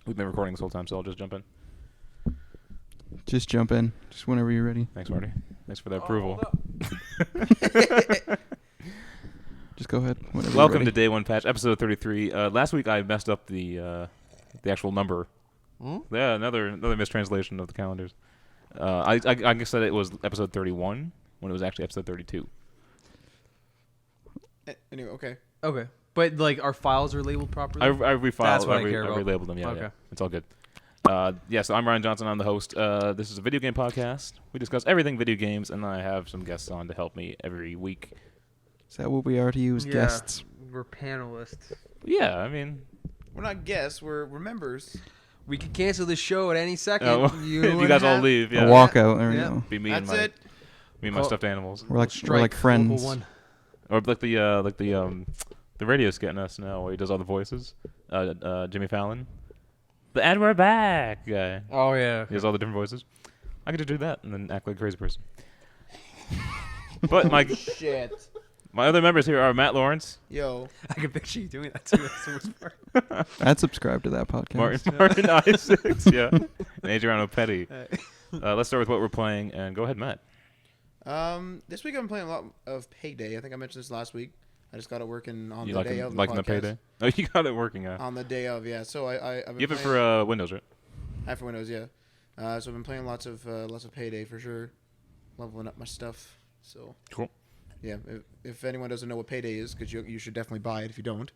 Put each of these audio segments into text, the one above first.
We've been recording this whole time, so I'll just jump in. Just jump in. Just whenever you're ready. Thanks, Marty. Thanks for the approval. Just go ahead. Whenever Welcome you're to ready. Day 1 Patch, episode 33. Last week I messed up the actual number. Yeah, another mistranslation of the calendars. I said it was episode 31 when it was actually episode 32. Anyway, okay. Okay. But, like, our files are labeled properly? I refiled. That's what I care I about. relabeled them. Yeah, Okay. yeah. It's all good. So I'm Ryan Johnson. I'm the host. This is a video game podcast. We discuss everything video games, and I have some guests on to help me every week. Is that what we are to you as guests? We're panelists. Yeah, I mean, We're not guests. We're members. We could cancel this show at any second. if you guys all leave, A yeah, walkout. There we Yeah. go. be me That's and it. my Oh. stuffed animals, We're like Strike, friends. Global One. or like the radio's getting us now, where he does all the voices. Jimmy Fallon, and we're back guy. Oh, yeah. He has all the different voices. I get to do that and then act like a crazy person. But Shit. my other members here are Matt Lawrence, Yo. I can picture you doing that, too. That's the worst part. I'd subscribe to that podcast. Martin Isaacs, yeah, and Adriano Petty. Let's start with what we're playing, and go ahead, Matt. This week I've been playing a lot of Payday. I think I mentioned this last week. I just got it working on You the like day of the liking the podcast. Payday? Oh, you got it working out. On the day of, yeah. So I've been You have it playing- for Windows, right? I have for Windows, yeah. So I've been playing lots of Payday for sure, leveling up my stuff. So Cool. yeah, if anyone doesn't know what Payday is, because you should definitely buy it if you don't.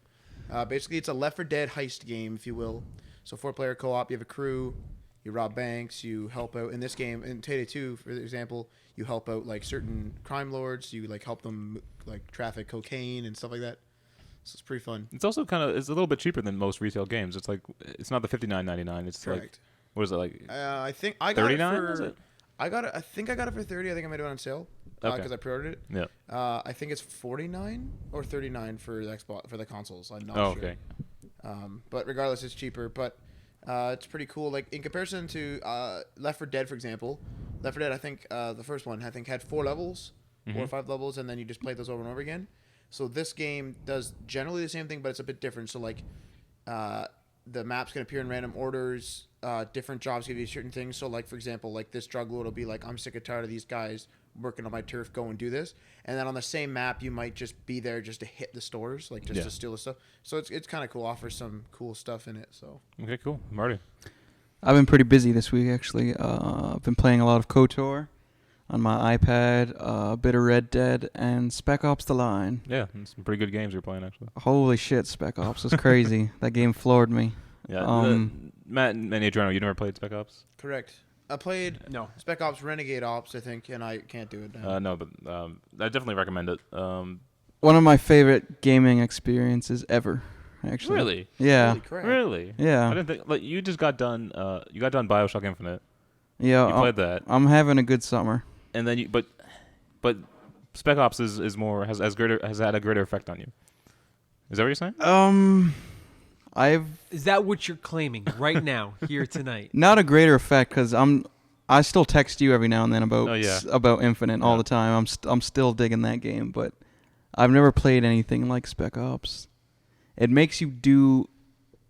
Basically, it's a Left 4 Dead heist game, if you will. So 4-player co-op. You have a crew. You rob banks. You help out in this game. In Payday 2, for example, you help out like certain crime lords. You like help them like traffic cocaine and stuff like that. So it's pretty fun. It's also it's a little bit cheaper than most retail games. It's like it's not the $59.99. It's like Correct. what is it like? I think I got 39 it for. was it? I got it. I think I got it for 30. I think I might have it on sale because Okay. I pre-ordered it. Yeah. I think it's 49 or 39 for the Xbox for the consoles. I'm not Oh, sure. okay. But regardless, it's cheaper. But it's pretty cool. Like in comparison to Left 4 Dead, for example, Left 4 Dead, I think the first one I think had 4 levels, 4 or 5 levels, and then you just play those over and over again. So this game does generally the same thing, but it's a bit different. So like the maps can appear in random orders. Different jobs give you certain things. So like for example, like this drug lord will be like, I'm sick and tired of these guys working on my turf. Go and do this. And then on the same map, you might just be there just to hit the stores, like just to steal the stuff. So it's kind of cool. Offers some cool stuff in it. So Okay, cool. Marty. I've been pretty busy this week, actually. I've been playing a lot of KOTOR on my iPad, a bit of Red Dead, and Spec Ops: The Line. Yeah, some pretty good games you're playing actually. Holy shit, Spec Ops was crazy. That game floored me. Yeah. Matt and Adriano, you never played Spec Ops? correct. I played No. Spec Ops Renegade Ops, I think, and I can't do it now. No, but I definitely recommend it. One of my favorite gaming experiences ever, actually. Really? Yeah. Holy crap. Really? I Yeah. didn't think like you just got done. You got done BioShock Infinite. Yeah. You played that, I'm having a good summer. and then but Spec Ops is more has had a greater effect on you. Is that what you're saying? Is that what you're claiming right now, here tonight? Not a greater effect because I still text you every now and then about Oh, yeah. about Infinite all Yeah. the time. I'm still digging that game, but I've never played anything like Spec Ops. It makes you do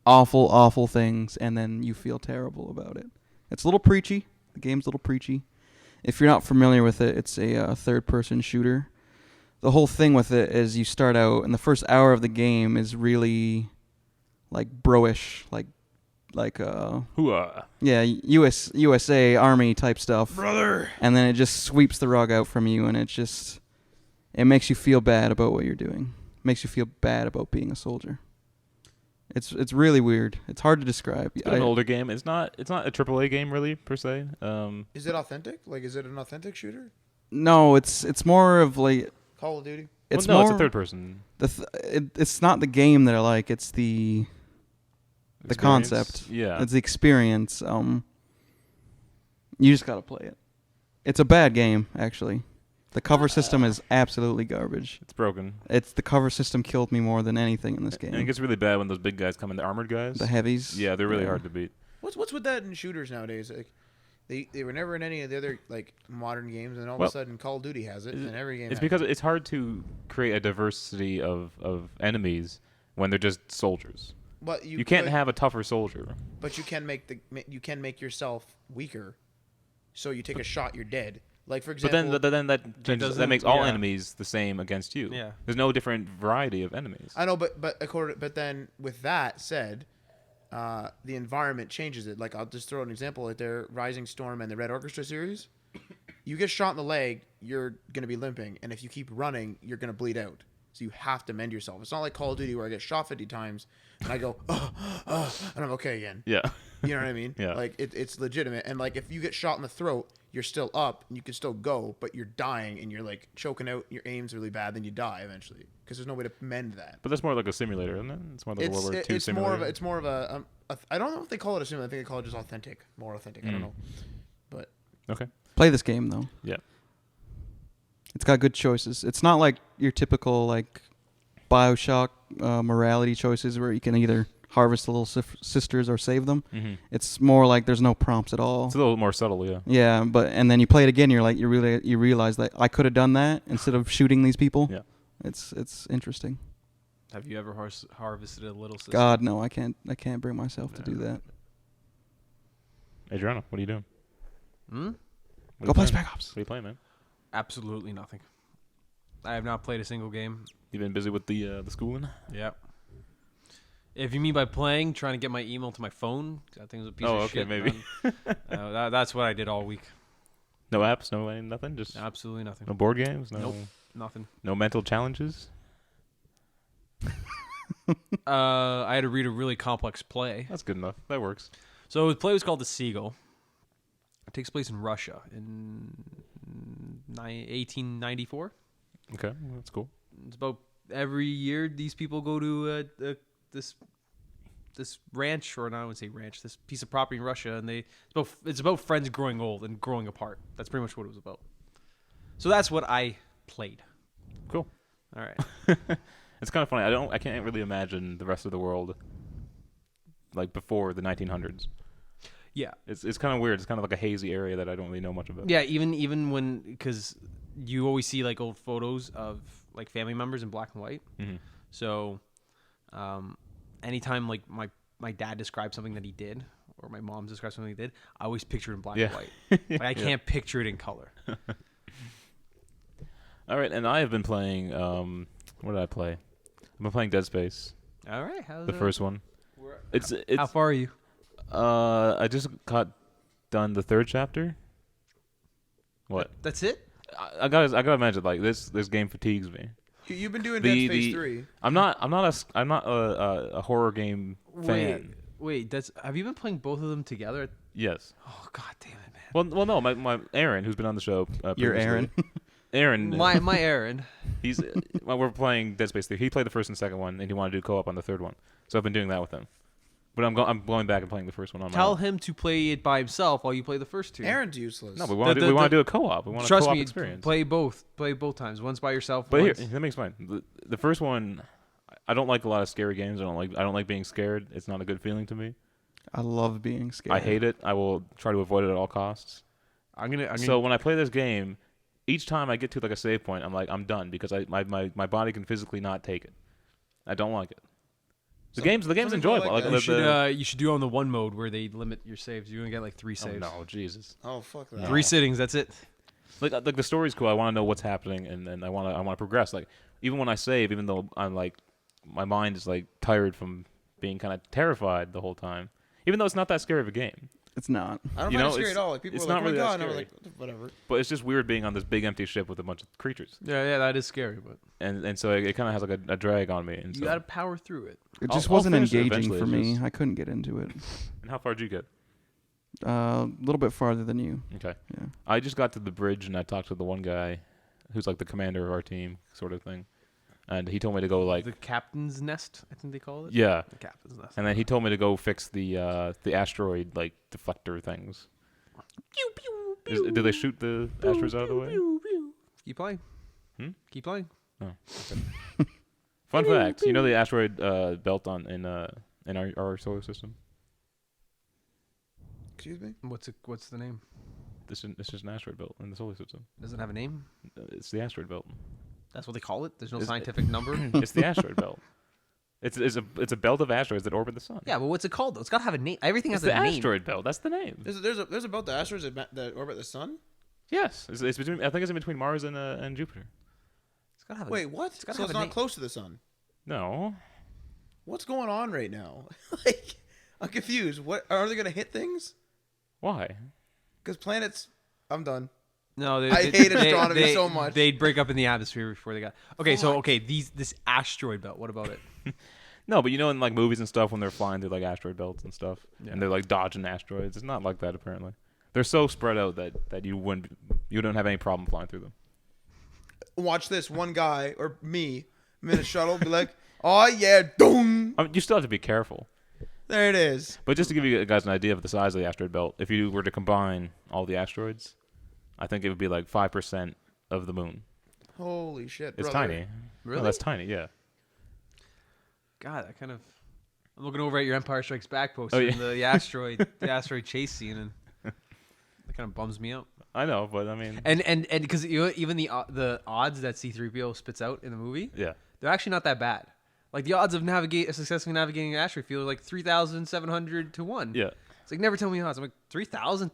awful things and then you feel terrible about it. It's a little preachy. The game's a little preachy. If you're not familiar with it, it's a third-person shooter. The whole thing with it is you start out and the first hour of the game is really like bro-ish, like Hooah. yeah, USA Army type stuff. Brother. And then it just sweeps the rug out from you, and it makes you feel bad about what you're doing. Makes you feel bad about being a soldier. It's really weird. It's hard to describe. It's an older game. It's not a AAA game really per se. Is it authentic? Like, is it an authentic shooter? No, it's more of like Call of Duty? it's well, no, more it's a third person. it's not the game that I like. It's the Experience. concept. Yeah. It's the experience. You just gotta play it. It's a bad game, actually. The cover system is absolutely garbage. It's broken. The cover system killed me more than anything in this game. And it gets really bad when those big guys come in, the armored guys. The heavies. Yeah, they're really hard to beat. What's with that in shooters nowadays? Like, they were never in any of the other like modern games, and all of Well, a sudden Call of Duty has it, and every game. It's has because it. it's hard to create a diversity of enemies when they're just soldiers. But You can't have a tougher soldier. But you can make yourself weaker. So you take a shot, you're dead. Like for example. But then that makes all enemies the same against you. Yeah. There's no different variety of enemies. I know, but then with that said, the environment changes it. Like I'll just throw an example. Like their Rising Storm and the Red Orchestra series, you get shot in the leg, you're gonna be limping, and if you keep running, you're gonna bleed out. So you have to mend yourself. It's not like Call of Duty where I get shot 50 times and I go, and I'm okay again. Yeah. You know what I mean? Yeah. Like it's legitimate. And like if you get shot in the throat, you're still up and you can still go, but you're dying and you're like choking out. Your aim's really bad, then you die eventually because there's no way to mend that. But that's more like a simulator, isn't it? It's more like a World War II simulator. It's more of a I don't know if they call it a simulator. I think they call it just authentic, more authentic. I don't know. But okay. Play this game though. Yeah. It's got good choices. It's not like your typical like BioShock morality choices where you can either harvest the little sisters or save them. Mm-hmm. It's more like there's no prompts at all. It's a little more subtle, yeah. Yeah, and then you play it again, you're like you realize that I could have done that instead of shooting these people. Yeah. It's interesting. Have you ever harvested a little sister? God no, I can't bring myself to do that. Adriano, what are you doing? Go play Spec Ops. What are you playing, man? Absolutely nothing. I have not played a single game. You've been busy with the schooling? Yep. If you mean by playing, trying to get my email to my phone, that thing's a piece of shit. Maybe. That's what I did all week. No apps, nothing, just Absolutely nothing. no board games, Nope, nothing. No mental challenges. I had to read a really complex play. That's good enough. That works. So the play was called The Seagull. It takes place in Russia in 1894. Okay, well, that's cool. It's about every year these people go to this ranch, or not, I would say ranch, this piece of property in Russia, and it's about friends growing old and growing apart. That's pretty much what it was about. So that's what I played. Cool. All right. It's kind of funny. I can't really imagine the rest of the world like before the 1900s. Yeah. It's kind of weird. It's kind of like a hazy area that I don't really know much about. Yeah, even when, because you always see like old photos of like family members in black and white. Mm-hmm. So, anytime like my dad described something that he did, or my mom described something he did, I always picture it in black and white. Like I can't picture it in color. All right, and I have been playing. What did I play? I've been playing Dead Space. All right, how's the first one. It's how far are you? I just got done the third chapter. What? That's it? I gotta imagine like this game fatigues me. You've been doing Dead Space 3. I'm not a horror game fan. Wait, have you been playing both of them together? Yes. Oh god damn it, man. Well, no, my Aaron, who's been on the show. Your Aaron. Aaron. My Aaron. He's we're playing Dead Space 3. He played the first and second one, and he wanted to do co-op on the third one. So I've been doing that with him. But I'm going back and playing the first one on my own. Tell him to play it by himself while you play the first two. Aaron's useless. No, we want to do a co-op. We want a trust co-op me, experience. Play both times. Once by yourself. But once. here, let me explain. The first one, I don't like a lot of scary games. I don't like being scared. It's not a good feeling to me. I love being scared. I hate it. I will try to avoid it at all costs. So when I play this game, each time I get to like a save point, I'm like, I'm done because my body can physically not take it. I don't like it. The game's enjoyable. Like you should do it on the one mode where they limit your saves. You're gonna get like 3 saves. Oh no, Jesus. Oh fuck that. 3 sittings. That's it. Like the story's cool. I want to know what's happening, and I want to progress. Like even when I save, even though I'm like my mind is like tired from being kind of terrified the whole time. Even though it's not that scary of a game. It's not. I don't find it scary at all. Like people it's are like, not really oh my that god, and I was scary. like, whatever. But it's just weird being on this big empty ship with a bunch of creatures. Yeah, that is scary, but And so it kind of has like a drag on me. And you so, gotta power through it. It just I'll wasn't finish it engaging eventually, for it's me. just- I couldn't get into it. And how far did you get? A little bit farther than you. Okay. Yeah. I just got to the bridge and I talked to the one guy who's like the commander of our team sort of thing. And he told me to go like The captain's nest, I think they call it. yeah. The captain's nest. And then he told me to go fix the asteroid like deflector things. Pew, pew, pew, Did they shoot the asteroids out of the way? pew, pew. Keep playing. Hmm? Keep playing. Oh. Okay. Fun fact: you know the asteroid belt in our solar system? Excuse me? What's the name? It's just an asteroid belt in the solar system. Does it have a name? It's the asteroid belt. That's what they call it. There's no Is it- scientific number. It's the asteroid belt. It's a belt of asteroids that orbit the sun. Yeah, but what's it called though? It's got to have a name. Everything has It's a the name. asteroid belt. That's the name. There's about the asteroids that orbit the sun. Yes, it's between. I think it's in between Mars and Jupiter. It's got to have. Wait, what? It's gotta So have it's a not name. close to the sun. No, What's going on right now? Like, I'm confused. What are they gonna hit things? why? Because planets. I'm done. No, I hate astronomy so much. They'd break up in the atmosphere before they got. Okay, so Fuck. this asteroid belt. What about it? No, but in like movies and stuff when they're flying through like asteroid belts and stuff, Yeah. and they're like dodging asteroids. It's not like that apparently. They're so spread out that you don't have any problem flying through them. Watch this. One guy or me, I'm in a shuttle, be like, oh yeah, doom. I mean, you still have to be careful. There it is. But just to give you guys an idea of the size of the asteroid belt, if you were to combine all the asteroids, I think it would be like 5% of the moon. Holy shit. It's brother. tiny. Really? No, that's tiny. Yeah. God, I kind of. I'm looking over at your Empire Strikes Back poster Oh, yeah. and the asteroid chase scene, and that kind of bums me out. I know, but I mean, And because even the odds that C-3PO spits out in the movie, yeah. they're actually not that bad. Like the odds of successfully navigating an asteroid field are like 3,700 to 1. Yeah. It's like never tell me odds. I'm like 3,000.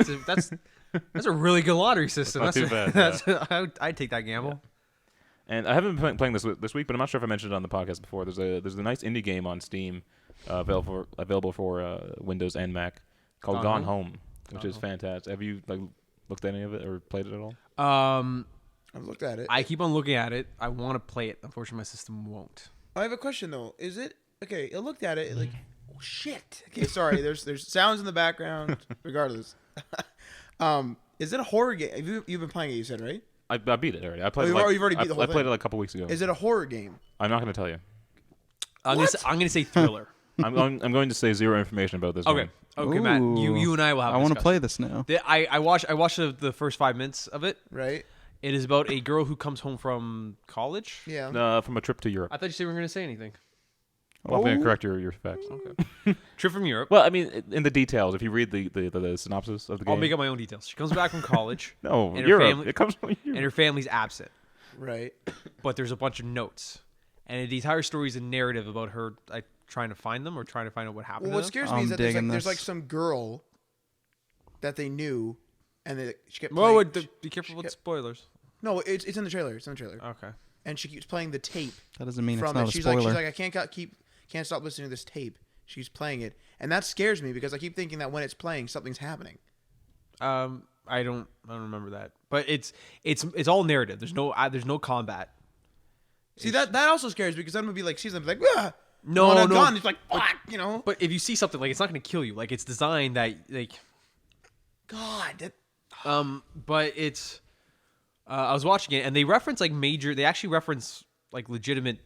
That's a really good lottery system. That's not too bad, That's I'd take that gamble. And I haven't been playing this week, but I'm not sure if I mentioned it on the podcast before. There's a nice indie game on Steam, available for Windows and Mac, called Gone Home, which is fantastic. Have you like looked at any of it or played it at all? I've looked at it. I keep on looking at it. I want to play it. Unfortunately, my system won't. I have a question though. Is it okay? I looked at it like, oh shit. Okay, sorry. There's sounds in the background. Regardless, is it a horror game? You've been playing it? You said right? I beat it already. I played. you've already beat the whole I played thing. it like a couple weeks ago. Is it a horror game? I'm not going to tell you. I'm gonna say thriller. I'm going to say zero information about this. Okay. One. Okay, Matt. Ooh. You and I will have. I want to play this now. I watched the first 5 minutes of it. Right? It is about a girl who comes home from college. Yeah. From a trip to Europe. I thought you said we were going to say anything. Well, I'm going to correct your facts. Okay. Trip from Europe. Well, I mean, in the details, if you read the synopsis of the game. I'll make up my own details. She comes back from college. No, and her Europe. family- It comes from Europe. And her family's absent. Right. But there's a bunch of notes. And the entire story is a narrative about her trying to find them or trying to find out what happened Well, what to them. scares me is I'm that digging there's like this. some girl that they knew, and she kept Whoa, playing. be careful with kept- spoilers. No, it's in the trailer. It's in the trailer. Okay. And she keeps playing the tape That doesn't mean it's from not it. a She's spoiler. like, I can't stop listening to this tape. She's playing it, and that scares me because I keep thinking that when it's playing, something's happening. I don't remember that. But it's all narrative. There's no combat. See that also scares me because then I'm gonna be like, sees them like, ah! No, and I'm no. gone. It's like, fuck, you know. But if you see something like it's not going to kill you. Like it's designed that like God, that, but it's I was watching it and they reference they actually reference like legitimate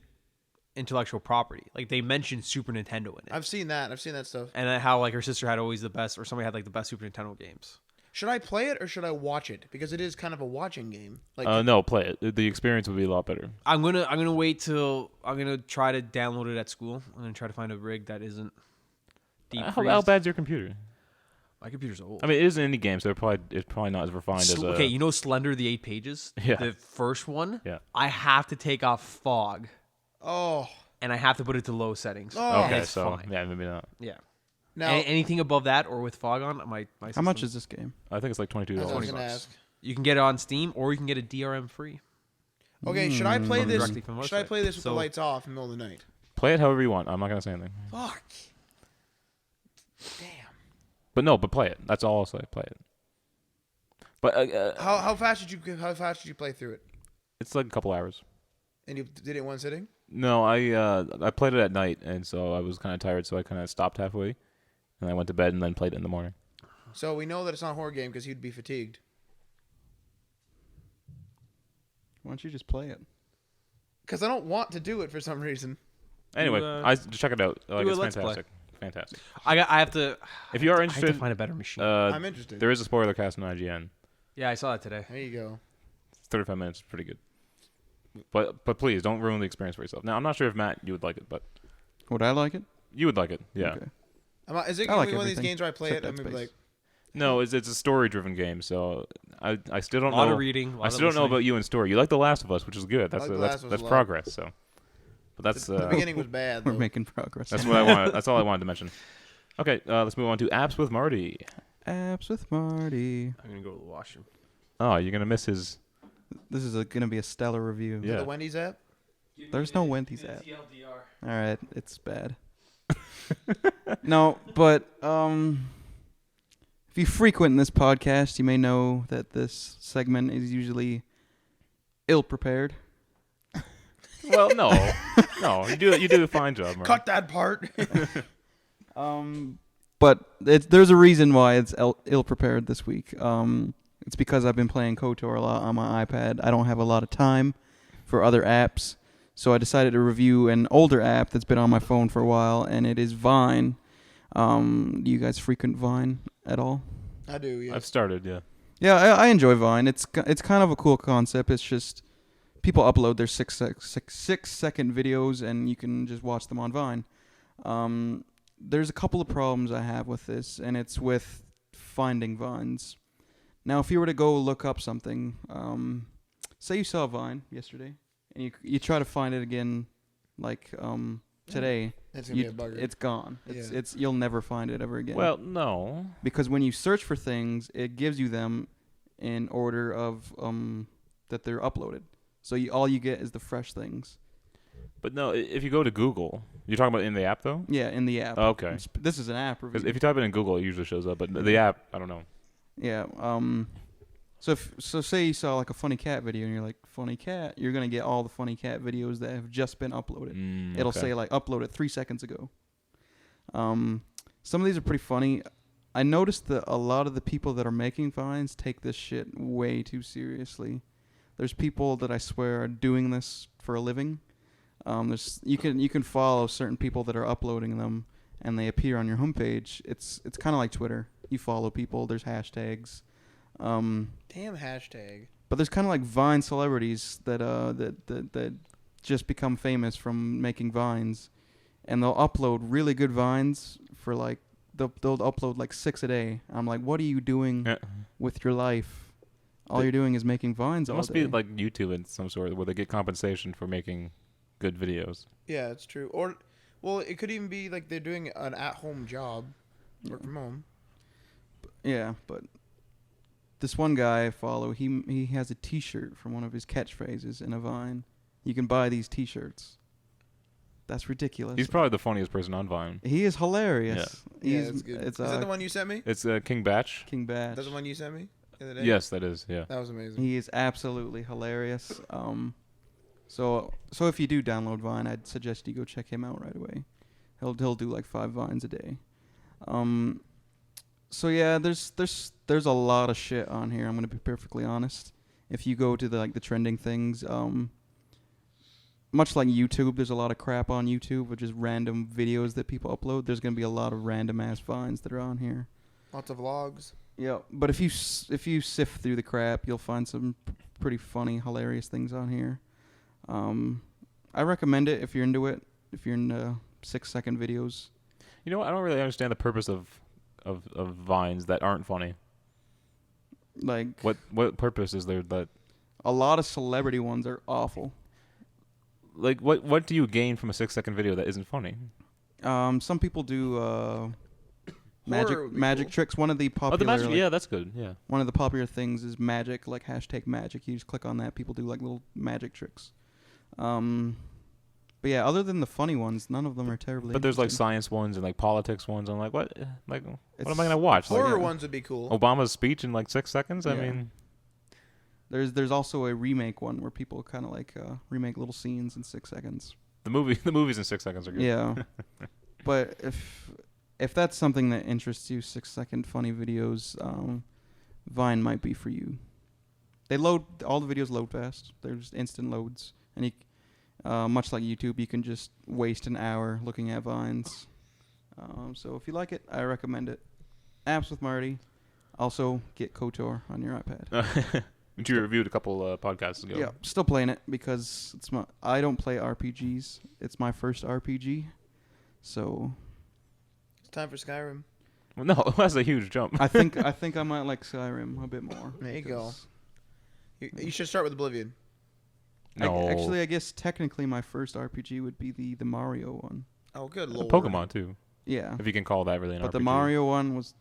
intellectual property. Like they mentioned Super Nintendo in it. I've seen that stuff. And how like her sister had always the best or somebody had like the best Super Nintendo games. Should I play it or should I watch it? Because it is kind of a watching game. Like, No, play it. The experience would be a lot better. I'm gonna wait till I'm gonna try to download it at school. I'm gonna try to find a rig that isn't deep How freezed. bad's your computer? My computer's old. I mean, it is an indie game, so it's probably not as refined as Okay, you know Slender, the 8 pages? Yeah. The first one? Yeah. I have to take off fog oh, and I have to put it to low settings. Oh. And Okay, it's so fine. yeah, maybe not. Yeah. now Anything above that or with fog on, my How much system- is this game? I think it's like $22. that's what I was $20. gonna ask. You can get it on Steam or you can get a DRM free. Okay, should I play this? Directly from the Should I website. play this with So- the lights off in the middle of the night? Play it however you want. I'm not gonna say anything. Fuck. Damn. But play it. That's all I'll say. Play it. But How fast did you play through it? it's like a couple hours. And you did it in one sitting? No, I played it at night, and so I was kind of tired, so I kind of stopped halfway, and I went to bed and then played it in the morning. So we know that it's not a horror game because you'd be fatigued. Why don't you just play it? Because I don't want to do it for some reason. Anyway, Do, check it out. Like, do a it's Let's Play. fantastic. Fantastic. I have to If you are I have to interested, find a better machine. I'm interested. there is a spoiler cast on IGN. Yeah, I saw that today. There you go. It's 35 minutes. Pretty good. But please don't ruin the experience for yourself. Now I'm not sure if Matt you would like it, but Would I like it? you would like it. Yeah. Okay. Is it I going like to be one of these everything games where I play it? except I'm Dead gonna be Space. like, No, it's a story-driven game, so I still don't A lot know. of reading. A lot I of still don't know listening. about you in story. You like The Last of Us, which is good. That's like The Last of Us that's a lot. progress. So, But that's The beginning was bad. We're though. making progress. that's what I wanted. That's all I wanted to mention. Okay, let's move on to apps with Marty. Apps with Marty. I'm gonna go to the washroom. Oh, you're gonna miss his. This is going to be a stellar review. Is it Yeah. the Wendy's app? There's no Wendy's app. TLDR. All right, it's bad. No, but if you frequent this podcast, you may know that this segment is usually ill-prepared. Well, no, no, you do a fine job, Marty. Cut that part. But there's a reason why it's ill-prepared this week. It's because I've been playing KOTOR a lot on my iPad. I don't have a lot of time for other apps, so I decided to review an older app that's been on my phone for a while, and it is Vine. Do you guys frequent Vine at all? I do. Yeah. I've started, yeah. Yeah, I enjoy Vine. It's kind of a cool concept. It's just people upload their 6-second videos, and you can just watch them on Vine. There's a couple of problems I have with this, and it's with finding Vines. Now, if you were to go look up something, say you saw Vine yesterday, and you try to find it again, like today, It's gonna be a bugger. it's gone. Yeah. It's you'll never find it ever again. Well, no. because when you search for things, it gives you them in order of that they're uploaded. So all you get is the fresh things. But no, if you go to Google, you're talking about in the app, though? Yeah, in the app. Oh, okay. This is an app 'Cause review. if you type it in Google, it usually shows up. But the app, I don't know. Yeah. So say you saw like a funny cat video and you're like, funny cat, you're gonna get all the funny cat videos that have just been uploaded. It'll Okay. say like uploaded 3 seconds ago. Some of these are pretty funny. I noticed that a lot of the people that are making Vines take this shit way too seriously. There's people that I swear are doing this for a living. You can follow certain people that are uploading them, and they appear on your homepage. It's kind of like Twitter. You follow people. There's hashtags. Damn hashtag. But there's kind of like Vine celebrities that just become famous from making Vines, and they'll upload really good Vines for like they'll upload like 6 a day. I'm like, what are you doing Yeah. with your life? All you're doing is making Vines It all must day. be like YouTube in some sort where they get compensation for making good videos. Yeah, it's true. Or, well, it could even be like they're doing an at-home job, work from home. Yeah, but this one guy I follow, he has a T-shirt from one of his catchphrases in a Vine. You can buy these T-shirts. That's ridiculous. He's probably the funniest person on Vine. He is hilarious. Yeah, He's, it's good. It's Is that the one you sent me? It's King Batch. King Batch. That's the one you sent me the other day? Yes, that is. Yeah. That was amazing. He is absolutely hilarious. So if you do download Vine, I'd suggest you go check him out right away. He'll do like 5 Vines a day. So yeah, there's a lot of shit on here. I'm gonna be perfectly honest. If you go to the trending things, much like YouTube, there's a lot of crap on YouTube, which is random videos that people upload. There's gonna be a lot of random ass Vines that are on here. Lots of vlogs. Yeah, but if you sift through the crap, you'll find some pretty funny, hilarious things on here. I recommend it if you're into it. If you're into 6-second videos. You know what? I don't really understand the purpose of Vines that aren't funny. Like What purpose is there that a lot of celebrity ones are awful. like what do you gain from a 6-second video that isn't funny? Some people do Horror would be magic cool. tricks. One of the popular Oh, the magic. like, Yeah, that's good. Yeah. one of the popular things is magic, like hashtag magic. You just click on that. People do like little magic tricks. But yeah, other than the funny ones, none of them are terribly. But there's like interesting. science ones and like politics ones. I'm like, what? Like, what It's am I gonna watch? Like, Horror ones would be cool. Obama's speech in like 6 seconds. I Yeah. mean, There's also a remake one where people kind of like remake little scenes in 6 seconds. the movies in 6 seconds are good. Yeah. But if that's something that interests you, 6-second funny videos, Vine might be for you. All the videos load fast. There's instant loads, and you, much like YouTube, you can just waste an hour looking at Vines. So if you like it, I recommend it. Apps with Marty. Also, get KOTOR on your iPad. Which you reviewed a couple podcasts ago. Yeah, still playing it because I don't play RPGs. It's my first RPG, so It's time for Skyrim. Well, no, that's a huge jump. I think I might like Skyrim a bit more. There you go. because You should start with Oblivion. No. Actually, I guess technically my first RPG would be the Mario one. Oh, good lord. Pokemon too, Yeah. if you can call that really an But RPG. the Mario one was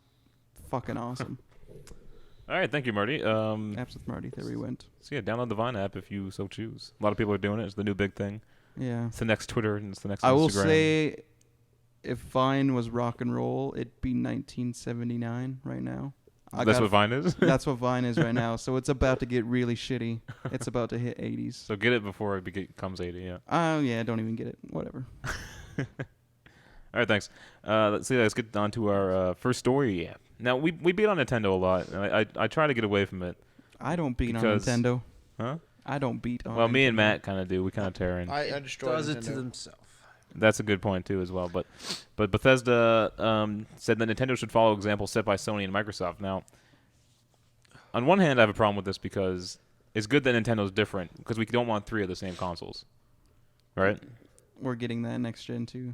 fucking awesome. All right, thank you, Marty. Apps with Marty. There we went. So yeah, download the Vine app if you so choose. A lot of people are doing it. It's the new big thing. Yeah. It's the next Twitter and it's the next I Instagram. will say, if Vine was rock and roll, it'd be 1979 right now. That's what Vine is? That's what Vine is right now. So it's about to get really shitty. It's about to hit 80s. So get it before it becomes 80, yeah. Oh, yeah, don't even get it. Whatever. All right, thanks. Let's get on to our first story. Yeah. Now, we beat on Nintendo a lot, and I try to get away from it. I don't beat Because- on Nintendo. Huh? I don't beat on Well, me Nintendo. and Matt kind of do. We kind of tear in. I destroyed Does it to Nintendo. themselves. That's a good point, too, as well. But Bethesda said that Nintendo should follow examples set by Sony and Microsoft. Now, on one hand, I have a problem with this because it's good that Nintendo's different because we don't want 3 of the same consoles. Right? We're getting that next gen too.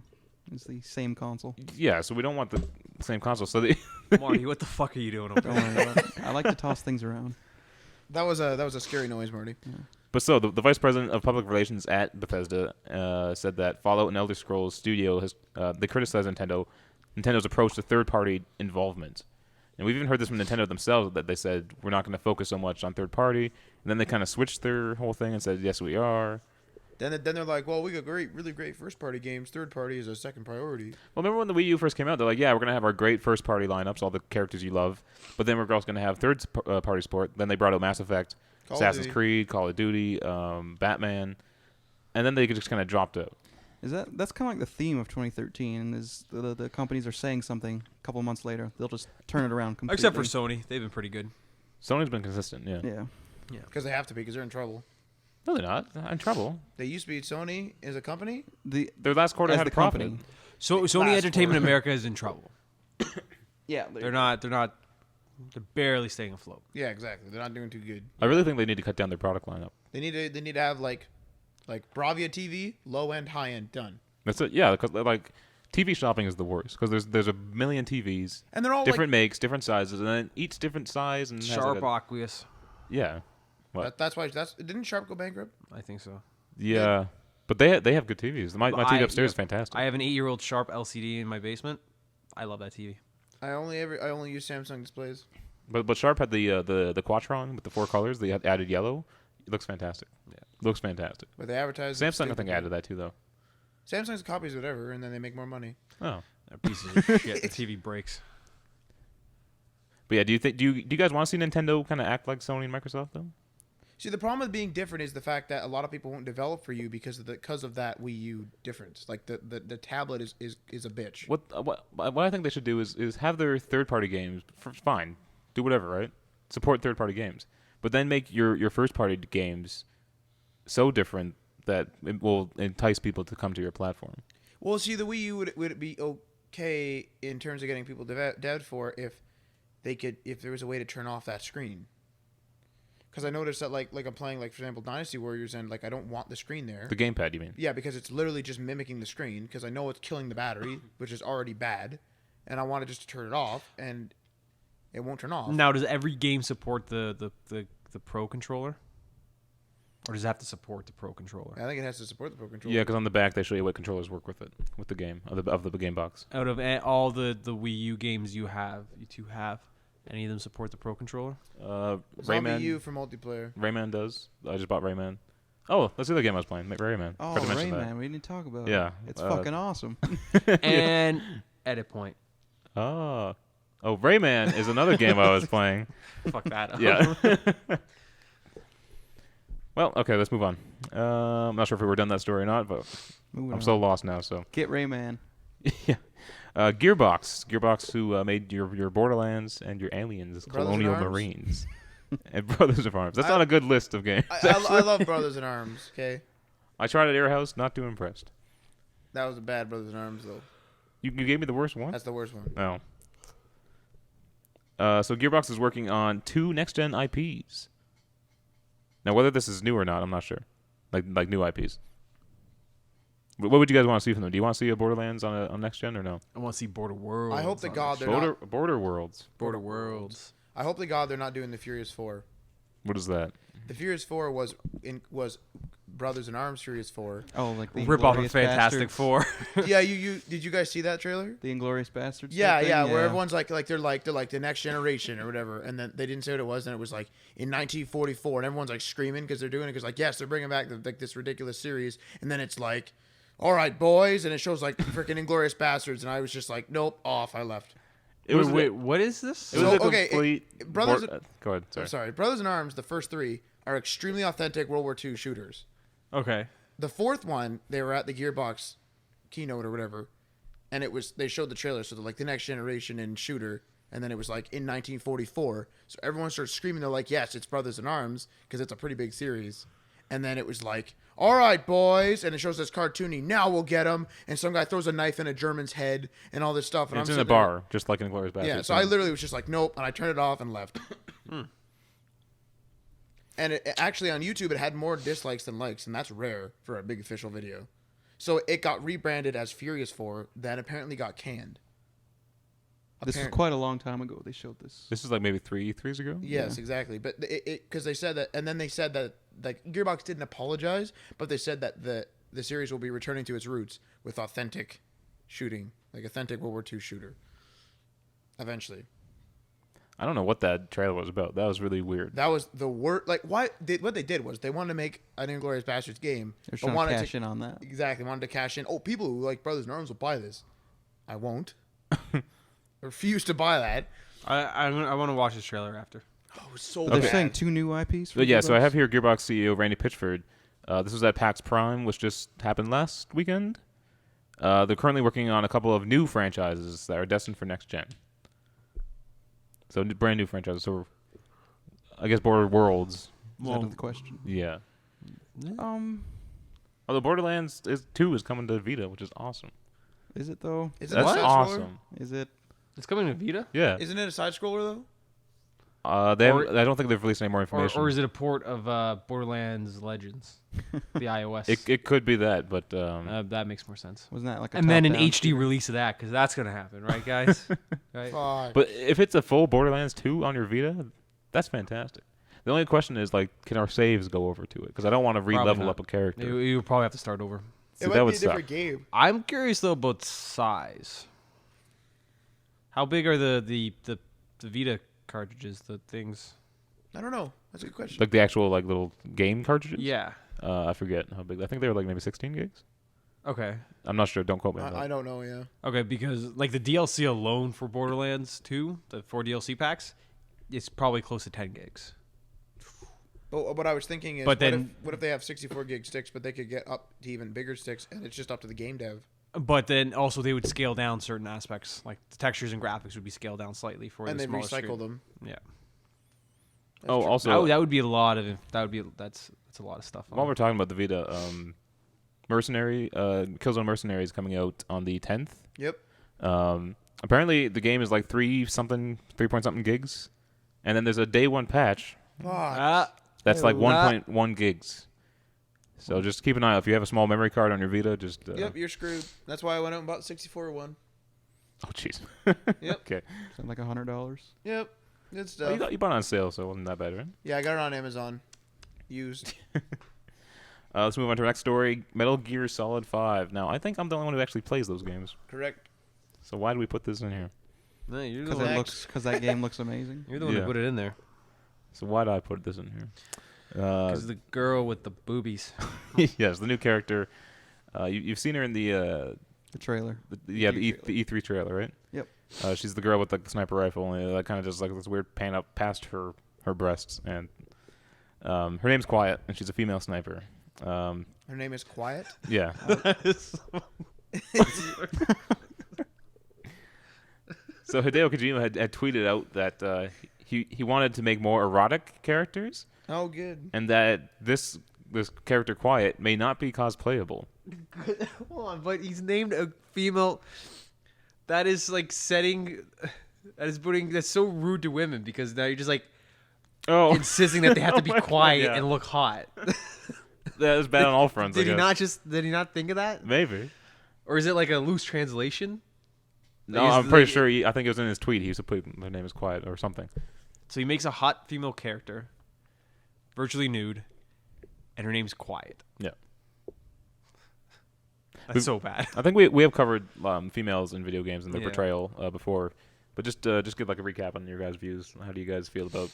It's the same console. Yeah, so we don't want the same console. So they Marty, what the fuck are you doing over Don't there? worry about it. I like to toss things around. That was a scary noise, Marty. But so the vice president of public relations at Bethesda said that Fallout and Elder Scrolls Studio has they criticized Nintendo's approach to third-party involvement, and we've even heard this from Nintendo themselves that they said we're not going to focus so much on third-party, and then they kind of switched their whole thing and said yes we are. Then they're like, well, we got really great first-party games. Third-party is a second priority. Well, remember when the Wii U first came out? They're like, yeah, we're going to have our great first-party lineups, all the characters you love, but then we're also going to have third-party support. Then they brought out Mass Effect, Call of Assassin's Duty. Creed, Call of Duty, Batman, and then they just kind of dropped out. That's kind of like the theme of 2013, and is the companies are saying something a couple months later, they'll just turn it around completely. Except for Sony, they've been pretty good. Sony's been consistent, yeah. Yeah. Because they have to be, because they're in trouble. No, they're not. They're in trouble. They used to be Sony as a company. Their last quarter As had the a profit. company. So Sony Last Entertainment quarter. America is in trouble. Yeah. They're barely staying afloat. Yeah, exactly. They're not doing too good. I really think they need to cut down their product lineup. They need to have like Bravia TV, low end, high end, done. That's it. Yeah, because like TV shopping is the worst because there's a million TVs, And they're all different makes, different sizes, and then each different size and has Sharp like Aqueous. yeah, like that's why didn't Sharp go bankrupt? I think so. yeah. But they have good TVs. My TV upstairs is fantastic. I have an 8-year-old Sharp LCD in my basement. I love that TV. I only use Samsung displays. But Sharp had the Quatron with the 4 colors. They had added yellow. It looks fantastic. Yeah, looks fantastic. But they advertise. Samsung I think added that too though. Samsung's copies whatever, and then they make more money. Oh. That pieces of shit. The TV breaks. But yeah, do you guys want to see Nintendo kind of act like Sony and Microsoft though? See, the problem with being different is the fact that a lot of people won't develop for you because of that Wii U difference. Like the tablet is a bitch. What I think they should do is have their third party games. Fine, do whatever, right? Support third party games, but then make your first party games so different that it will entice people to come to your platform. Well, see, the Wii U would be okay in terms of getting people devved for if there was a way to turn off that screen. Because I noticed that like I'm playing for example Dynasty Warriors and I don't want the screen there. The gamepad, you mean? Yeah, because it's literally just mimicking the screen because I know it's killing the battery, which is already bad, and I wanted just to turn it off and it won't turn off. Now, does every game support the Pro controller? Or does it have to support the Pro controller? I think it has to support the Pro Controller. Yeah, because on the back they show you what controllers work with the game of the game box. Out of all the Wii U games you two have, any of them support the Pro controller? Zombie Rayman. U for multiplayer. Rayman does. I just bought Rayman. Oh, that's the other game I was playing. Rayman. Oh, Forgot to mention that. Rayman, we didn't talk about Yeah, it. It's fucking awesome. And Edit Point. Oh, Rayman is another game I was playing. Fuck that up. Yeah. Well, okay, let's move on. I'm not sure if we were done that story or not, but Moving I'm on. so lost now. So Get Rayman. yeah, Gearbox, who made your Borderlands and your Aliens, Brothers in Colonial Arms? Marines, and Brothers in Arms. That's not a good list of games. I love Brothers in Arms. Okay, I tried at Air House, not too impressed. that was a bad Brothers in Arms though. You gave me the worst one. That's the worst one. Oh. So Gearbox is working on 2 next-gen IPs. Now, whether this is new or not, I'm not sure. Like new IPs. What would you guys want to see from them? Do you want to see a Borderlands on next gen or no? I want to see Border Worlds. I hope to on God this they're shit. not. Border Worlds. Border Worlds. I hope to God they're not doing the Furious 4. What is that? The Furious Four was Brothers in Arms Furious 4. Oh, like the Rip off of Inglourious Fantastic Bastards. Four. Yeah, you did you guys see that trailer? The Inglorious Bastards. Yeah, type yeah, thing? where everyone's like they're like the next generation or whatever, and then they didn't say what it was, and it was like in 1944, and everyone's like screaming because they're doing it because like yes, they're bringing back like this ridiculous series, and then it's like, all right, boys, and it shows like freaking Inglorious Bastards, and I was just like, nope, off, I left. It was wait, what is this? It was So, a okay, complete. Brothers- Go ahead. Sorry. I'm sorry, Brothers in Arms, the first three are extremely authentic World War II shooters. Okay. The fourth one, they were at the Gearbox keynote or whatever, and they showed the trailer, so they're like the next generation in shooter, and then it was like in 1944, so everyone starts screaming, they're like, yes, it's Brothers in Arms, because it's a pretty big series, and then it was like, all right, boys, and it shows this cartoony, now we'll get them, and some guy throws a knife in a German's head, and all this stuff, and It's I'm in a sitting there- bar, just like in Glorious Bastards. Yeah, so I literally was just like, nope, and I turned it off and left. And it actually on YouTube, it had more dislikes than likes, and that's rare for a big official video. So it got rebranded as Furious 4, that apparently got canned. This was quite a long time ago. They showed this. This is like maybe 3 years ago. Yes, exactly. But because they said that, and then they said that like Gearbox didn't apologize, but they said that the series will be returning to its roots with authentic shooting, like authentic World War II shooter. Eventually. I don't know what that trailer was about. That was really weird. That was the worst. Like, what they did was they wanted to make an Inglourious Bastards game. They're but trying to wanted cash in on that. Exactly. Wanted to cash in. Oh, people who like Brothers in Arms will buy this. I won't. I refuse to buy that. I want to watch this trailer after. Oh, it was so They're bad. saying 2 new IPs. For But yeah, so I Gearbox? have here Gearbox CEO Randy Pitchford. This was at PAX Prime, which just happened last weekend. They're currently working on a couple of new franchises that are destined for next gen. So brand new franchises. So I guess Border Worlds. Is that the question? Yeah. Is Although Borderlands 2 is coming to Vita, which is awesome. it though? Is it That's a side awesome. Is it? It's coming to Vita? Yeah. Isn't it a side scroller though? I don't think they've released any more information. Or is it a port of Borderlands Legends? The iOS. It could be that, but that makes more sense. Wasn't that like a And then an top-down HD shooter? release of that, because that's going to happen, right, guys? Right? Fuck. but if it's a full Borderlands 2 on your Vita, that's fantastic. The only question is like, can our saves go over to it? Because I don't want to Probably re-level not. up a character. You would probably have to start over. See, it that might would be a suck. different game. I'm curious, though, about size. How big are the Vita cartridges, the things? I don't know. That's a good question. Like the actual like little game cartridges. Yeah. I forget how big. I think they were like maybe 16 gigs. Okay. I'm not sure. Don't quote me on I that. don't know. Yeah. Okay, because like the DLC alone for Borderlands 2, the 4 DLC packs, it's probably close to 10 gigs. But what I was thinking is, But then- what if they have 64 gig sticks, but they could get up to even bigger sticks, and it's just up to the game dev, But then also they would scale down certain aspects, like the textures and graphics would be scaled down slightly for and the then smaller recycle screen. them. Yeah. Oh, true. also that would be a lot of that's a lot of stuff. while we're talking about the Vita, Killzone Mercenary is coming out on the 10th. Yep. Apparently the game is like 3 point something gigs, and then there's a day one patch Fuck. that's like Ah. 1.1 gigs. So just keep an eye out. If you have a small memory card on your Vita, just Yep, you're screwed. That's why I went out and bought the 64 one. Oh jeez. Yep. Okay. Something like $100. Yep. Good Well, stuff. you bought it on sale, so it wasn't that bad, right? Yeah, I got it on Amazon. Used. Let's move on to our next story. Metal Gear Solid 5. Now, I think I'm the only one who actually plays those games. Correct. So why do we put this in here? No, you're the Because one, Correct. that game looks amazing. you're the one Yeah. who put it in there. So why did I put this in here? Because the girl with the boobies. Yes, the new character. You've seen her in the The trailer. the E3 trailer, right? Yep. She's the girl with like the sniper rifle, and kind of just like this weird pan up past her breasts, and her name's Quiet, and she's a female sniper. Her name is Quiet. Yeah. So Hideo Kojima had tweeted out that he wanted to make more erotic characters, Oh, good. and that this character Quiet may not be cosplayable. Hold on, but he's named a female. That is like setting. That's so rude to women because now you're just like Oh, insisting that they have to be Oh my God, quiet yeah. and look hot. that was bad on all fronts. Did I he guess. not think of that? Maybe. Or is it like a loose translation? No, Like, I'm pretty sure. I think it was in his tweet. He used to put her name is Quiet or something. So he makes a hot female character, virtually nude, and her name's Quiet. Yeah. That's so bad. I think we have covered females in video games and their Yeah. portrayal before, but just give like a recap on your guys' views. How do you guys feel about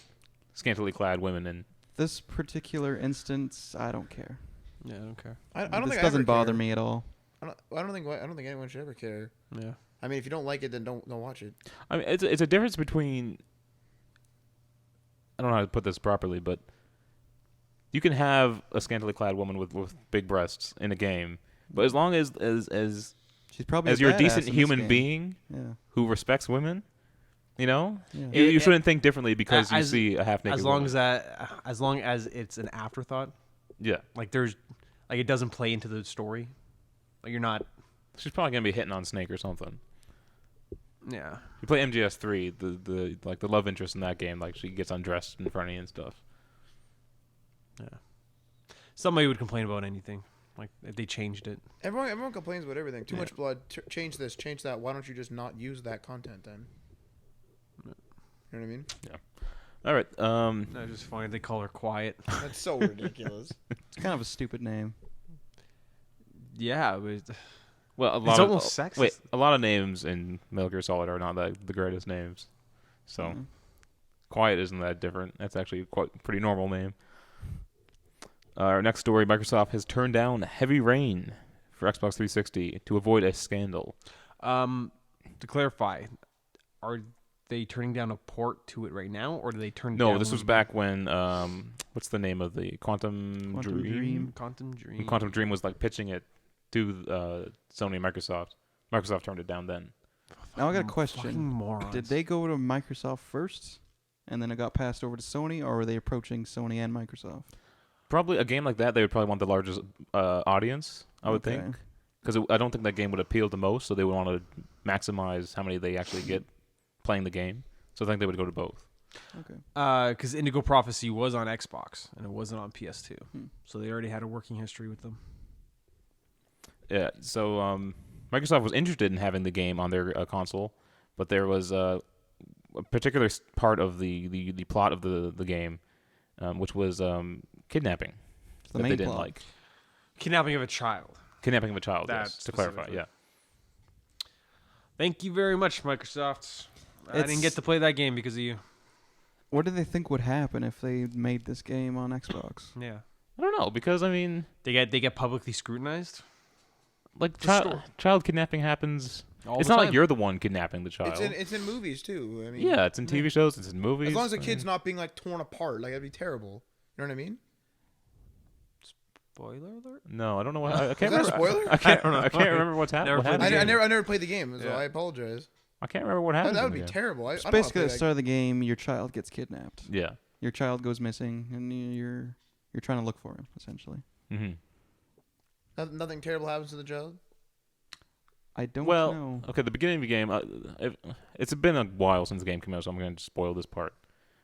scantily clad women? And This particular instance, I don't care. Yeah, I don't care. I don't This think doesn't I ever bother care. me at all. I don't think anyone should ever care. Yeah. I mean, if you don't like it, then don't watch it. I mean, it's a difference between. I don't know how to put this properly, but you can have a scantily clad woman with big breasts in a game, but as long as She's probably you're a badass decent in this human game. being Yeah. who respects women, you know, Yeah. you shouldn't think differently because you As- see a half naked. As long as it's an afterthought, yeah, like it doesn't play into the story. Like you're not. she's probably gonna be hitting on Snake or something. Yeah. You play MGS3, the love interest in that game, like she gets undressed in front of you and stuff. Yeah. Somebody would complain about anything. Like if they changed it. Everyone complains about everything. Too Yeah. much blood. Change this. Change that. Why don't you just not use that content then? You know what I mean? All right. I just find they call her Quiet. That's so ridiculous. It's kind of a stupid name. Yeah. But Well, It's almost sexist. Wait, a lot of names in Metal Gear Solid are not the greatest names. So, Mhm. Quiet isn't that different. That's actually quite a pretty normal name. Our next story: Microsoft has turned down Heavy Rain for Xbox 360 to avoid a scandal. to clarify, are they turning down a port to it right now, or do they turn down? No, this was back when what's the name of the Quantum Dream? Quantum Dream. When Quantum Dream was like pitching it to Sony and Microsoft. Microsoft turned it down then. Now I got a Fucking question. morons. Did they go to Microsoft first, and then it got passed over to Sony, or were they approaching Sony and Microsoft? Probably a game like that, they would probably want the largest audience, I would Okay. think. Because I don't think that game would appeal to most, so they would want to maximize how many they actually get playing the game. So I think they would go to both. Okay. Because Indigo Prophecy was on Xbox and it wasn't on PS2, Hmm. so they already had a working history with them. Yeah, so Microsoft was interested in having the game on their console, but there was a particular part of the plot of the game, which was kidnapping, It's the that main they didn't plot. like. Kidnapping of a child. Kidnapping of a child, That yes, to clarify, specifically. yeah. Thank you very much, Microsoft. I didn't It's- get to play that game because of you. What do they think would happen if they made this game on Xbox? Yeah. I don't know, because, I mean, They get publicly scrutinized. like, The story. child kidnapping happens. All It's the not time. like you're the one kidnapping the child. It's in movies too. I mean, Yeah, it's in TV shows, it's in movies. As long as the I kid's mean, not being like torn apart, like that'd be terrible. You know what I mean? Spoiler alert. No, I don't know what. I can't that a remember. spoiler? I can't. I don't know. I can't remember what's Never happening. played the I game. never played the game, so Yeah. I apologize. I can't remember what happened. That would in be the game. terrible. It's I don't wanna basically play at the that start of the game, your child gets kidnapped. Yeah. Your child goes missing, and you're trying to look for him, essentially. Mm-hmm. Nothing terrible happens to the child. I don't Well, know. okay. The beginning of the game. It's been a while since the game came out, so I'm going to spoil this part.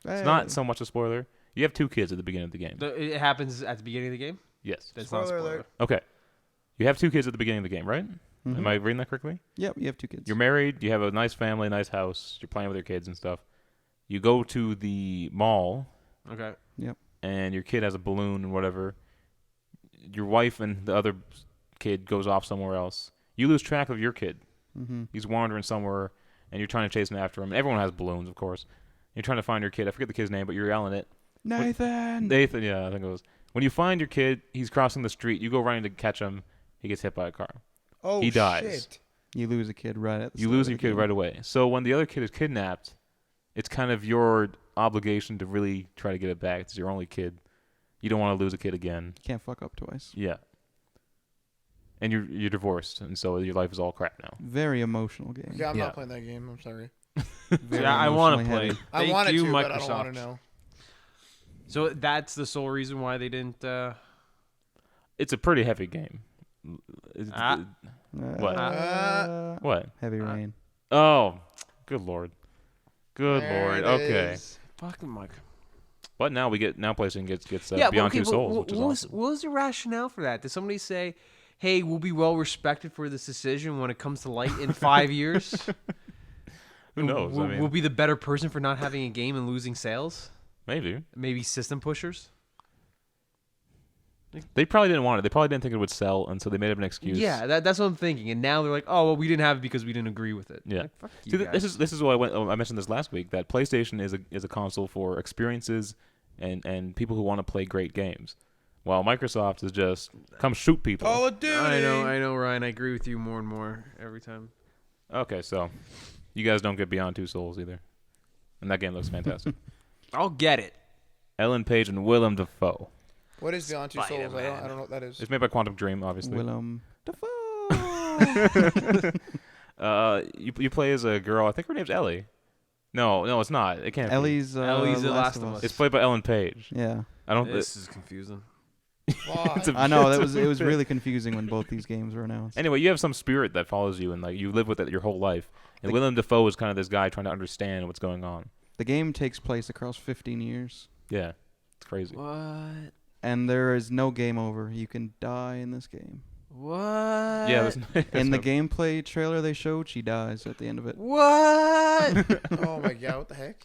It's not so much a spoiler. You have two kids at the beginning of the game. It happens at the beginning of the game. Yes. That's not a Spoiler spoiler. alert. Okay. You have two kids at the beginning of the game, right? Mhm. Am I reading that correctly? Yep, you have two kids. You're married. You have a nice family, nice house. You're playing with your kids and stuff. You go to the mall, Okay. and your kid has a balloon and whatever. Your wife and the other kid goes off somewhere else. You lose track of your kid. Mm-hmm. He's wandering somewhere, and you're trying to chase him after him. Everyone has balloons, of course. You're trying to find your kid. I forget the kid's name, but you're yelling it. Nathan! Nathan, yeah, I think it was. When you find your kid, he's crossing the street. You go running to catch him. He gets hit by a car. Oh, He dies. shit. You lose a kid right at the You start lose of your the kid game. right away. So when the other kid is kidnapped, it's kind of your obligation to really try to get it back. It's your only kid. You don't want to lose a kid again. You can't fuck up twice. Yeah. And you're divorced, and so your life is all crap now. Very emotional game. Yeah, I'm Yeah. not playing that game. I'm sorry. Very Yeah, I want to emotionally play. heavy. I Thank wanted you, to, Microsoft. but I don't want to know. So that's the sole reason why they didn't. It's a pretty heavy game. Ah. What? What? Heavy Rain. Oh, good lord. Good There lord. it Okay. is. Fucking Mike. But now PlayStation gets Yeah, Beyond okay, Two but Souls, which is awesome. what was the rationale for that? Did somebody say, "Hey, we'll be well respected for this decision when it comes to light in 5 years"? Who knows? We'll, I mean, we'll be the better person for not having a game and losing sales. maybe. Maybe system pushers. They probably didn't want it. They probably didn't think it would sell, and so they made up an excuse. Yeah, that's what I'm thinking. And now they're like, oh well, we didn't have it because we didn't agree with it. Yeah. Like, fuck See, you guys. this is why I mentioned this last week, that PlayStation is a console for experiences and people who want to play great games, while Microsoft is just come shoot people. Call of Duty. I know, Ryan. I agree with you more and more every time. Okay, so you guys don't get Beyond Two Souls either, and that game looks fantastic. I'll get it. Ellen Page and Willem Dafoe. What is Beyond Two Souls? Spider-Man. I don't know what that is. It's made by Quantum Dream, obviously. Willem. You play as a girl. I think her name's Ellie. No, it's not. It can't. Ellie's Ellie's the Last of Us. Be. It's played by Ellen Page. Yeah. I don't. This is confusing. Why? It's a- I know it's it was a- really confusing when both these games were announced. Anyway, you have some spirit that follows you, and like you live with it your whole life. And Willem Dafoe is kind of this guy trying to understand what's going on. The game takes place across 15 years, Yeah, it's crazy. What? and there is no game over. You can die in this game. What? Yeah, In the gameplay trailer they showed, she dies at the end of it. What? Oh my god, what the heck?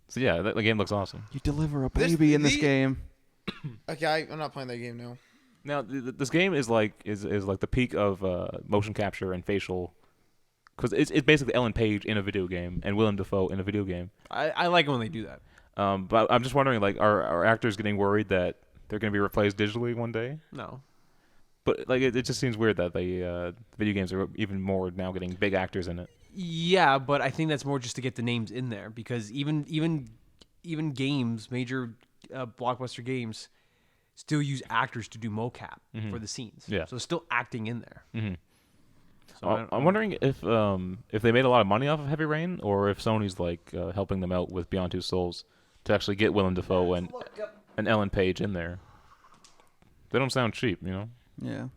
So yeah, the game looks awesome. You deliver a This- baby in this the- game. Okay, I'm not playing that game now. Now, this game is like the peak of motion capture and facial, because it's basically Ellen Page in a video game and Willem Dafoe in a video game. I like it when they do that. But I'm just wondering, like, are actors getting worried that they're going to be replaced digitally one day? No. But like, it just seems weird that they video games are even more now getting big actors in it. Yeah, but I think that's more just to get the names in there because even games, major blockbuster games, still use actors to do mocap for the scenes. Yeah. So still acting in there. Mm-hmm. So I'm wondering if they made a lot of money off of Heavy Rain, or if Sony's like helping them out with Beyond Two Souls to actually get Willem Dafoe and Ellen Page in there. They don't sound cheap, you know. Yeah.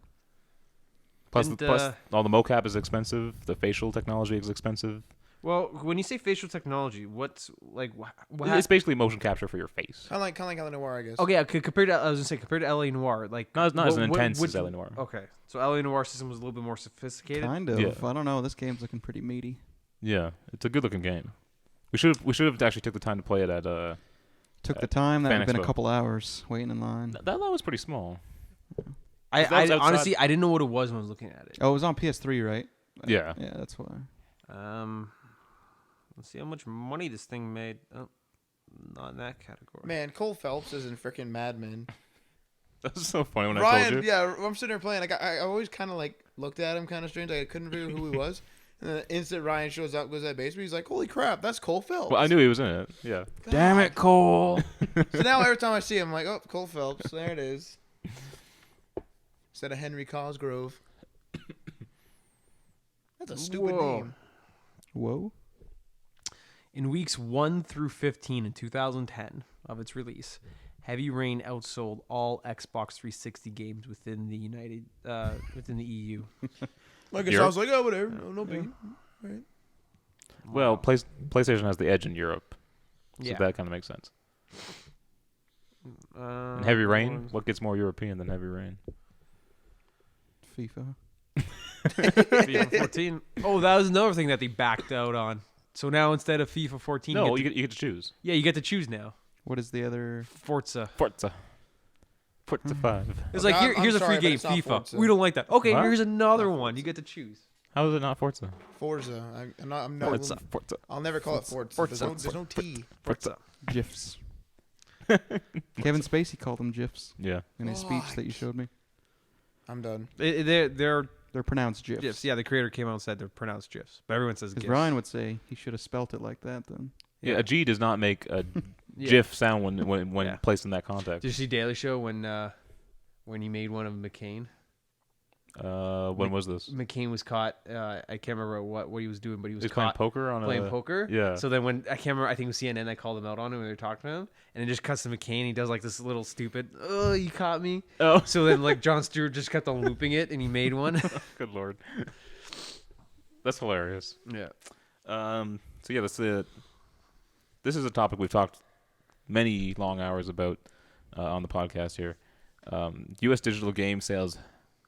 Plus, And, plus all the mocap is expensive. The facial technology is expensive. Well, when you say facial technology, what's like what? It's basically motion capture for your face. Kind of like L.A. Noire, I guess. Okay, compared to I was gonna say compared to LA Noire, like Not as what- intense what- as LA Noire. Okay, so LA Noire system was a little bit more sophisticated. Kind of. Yeah. I don't know. This game's looking pretty meaty. Yeah, it's a good looking game. We should have actually took the time to play it at Took the time. That would Fan have been a Expo. couple hours waiting in line. that line was pretty small. I That was outside- honestly I didn't know what it was when I was looking at it. Oh, it was on PS3, right? Yeah. Yeah, that's why. Let's see how much money this thing made. Oh, not in that category. Man, Cole Phelps is in freaking Mad Men. That was so funny when I Ryan, told you. yeah, I'm sitting there playing. Like, I always kind of like looked at him kind of strange. Like, I couldn't figure who he was. And then the instant Ryan shows up, goes to that basement, he's like, "Holy crap, that's Cole Phelps!" Well, I knew he was in it. Yeah. Damn it, Cole. So now every time I see him, I'm like, "Oh, Cole Phelps, there it is." Instead of Henry Cosgrove. That's a stupid Whoa. name. Whoa. In weeks 1 through 15 in 2010 of its release, Heavy Rain outsold all Xbox 360 games within the within the EU. Like, I Europe? was like, "Oh, whatever, no big." Right. Well, PlayStation has the edge in Europe, so Yeah. that kind of makes sense. Uh, And Heavy Rain, what gets more European than Heavy Rain? FIFA. FIFA 14. Oh, that was another thing that they backed out on. So now instead of FIFA 14, No, you you get to choose. you get to choose now. What is the other? Forza. Forza 5. It's Okay, like here's I'm a sorry, free but game, it's not FIFA. Forza. We don't like that. Okay, What? here's another Not one. You get to choose. How is it not Forza? Forza. I'm not. Forza. Forza. I'll never call it Forza. Forza. There's no T. Forza. GIFs. Kevin Spacey called them GIFs Yeah. in his speech that you showed me. I'm done. They're They're pronounced GIFs. GIFs. Yeah, the creator came out and said they're pronounced GIFs, but everyone says Because GIFs. Ryan would say he should have spelt it like that then. Yeah, a G does not make a Yeah. GIF sound when Yeah. placed in that context. Did you see Daily Show when he made one of McCain? When was this? McCain was caught. I can't remember what he was doing, but he was He's playing caught poker on playing a poker. Yeah. So then when I can't remember, I think it was CNN that called him out on it when they were talking to him, and it just cuts to McCain. And he does like this little stupid, "Oh, you caught me." Oh, So then like Jon Stewart just kept on looping it, and he made one. good lord. That's hilarious. Yeah. So yeah, this is a topic we've talked many long hours about on the podcast here. U.S. digital game sales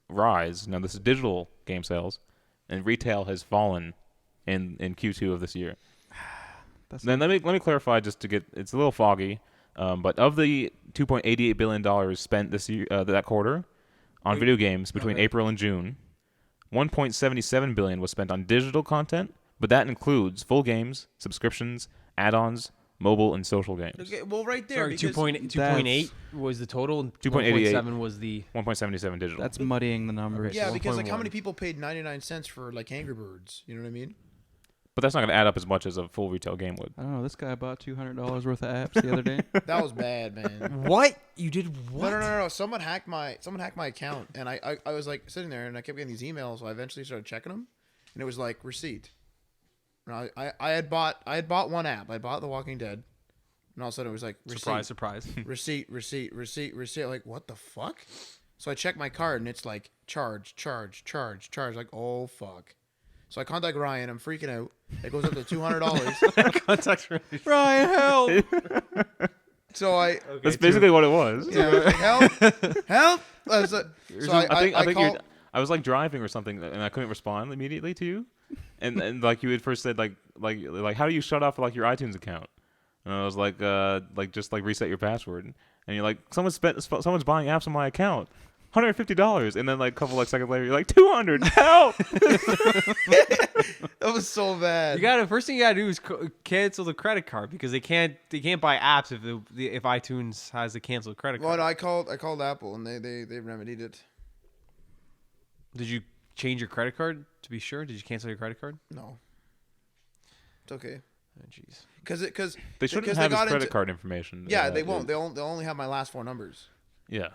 rise. Now this is digital game sales, and retail has fallen in Q2 of this year. That's Then let me clarify just to get it's a little foggy, But of the $2.88 billion spent this year, that quarter, on video games between April and June, $1.77 billion was spent on digital content, but that includes full games, subscriptions, add-ons, mobile, and social games. Okay, well, right there. Sorry, Because 2.8 was the total, and 2.88 1.7 was the. 1.77 digital. That's muddying the numbers. Okay, yeah, so because like how 1.1. many people paid 99 cents for like Angry Birds? You know what I mean? But that's not going to add up as much as a full retail game would. I don't know. This guy bought $200 worth of apps the other day. That was bad, man. What? You did what? No. Someone hacked my account, and I was like sitting there, and I kept getting these emails. So I eventually started checking them, and it was like receipt. And I had bought one app. I bought The Walking Dead, and all of a sudden it was like receipt, Surprise. receipt. Like, what the fuck? So I checked my card, and it's like charge. Like, oh fuck. So I contact Ryan. I'm freaking out. It goes up to $200. Contact Ryan. Ryan, help! So I That's basically what it was. yeah, I was like, help. So I was like driving or something, and I couldn't respond immediately to you. And like you had first said like how do you shut off like your iTunes account? And I was like just like reset your password. And you're like someone's buying apps on my account. $150, and then like a couple like seconds later, you're like $200. Help! That was so bad. First thing you gotta do is cancel the credit card because they can't buy apps if iTunes has a canceled credit card. Well, no, I called Apple, and they remedied it. Did you change your credit card to be sure? Did you cancel your credit card? No, it's okay. Oh, jeez. Because They shouldn't have his credit card information. Yeah, they won't. They'll only have my last 4 numbers. Yeah.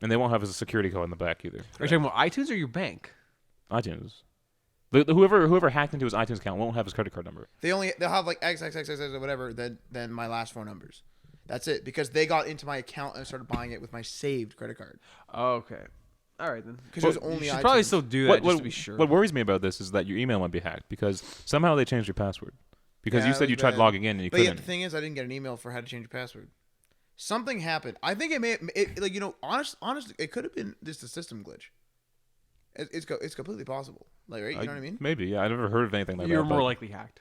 And they won't have a security code in the back either. Are you talking about iTunes or your bank? iTunes. Whoever hacked into his iTunes account won't have his credit card number. They'll have like XXX or whatever. Then my last 4 numbers. That's it. Because they got into my account and started buying it with my saved credit card. Oh, okay. All right then. Because it was only You should iTunes. probably still do that just to be sure. What worries me about this is that your email might be hacked because somehow they changed your password. Because Yeah, you that said was you tried bad. logging in and you But yeah, couldn't. the thing is, I didn't get an email for how to change your password. Something happened. I think honestly, it could have been just a system glitch. It's completely possible. Like, right? You know what I mean? Maybe, yeah. I never heard of anything like You're that. more but- likely hacked.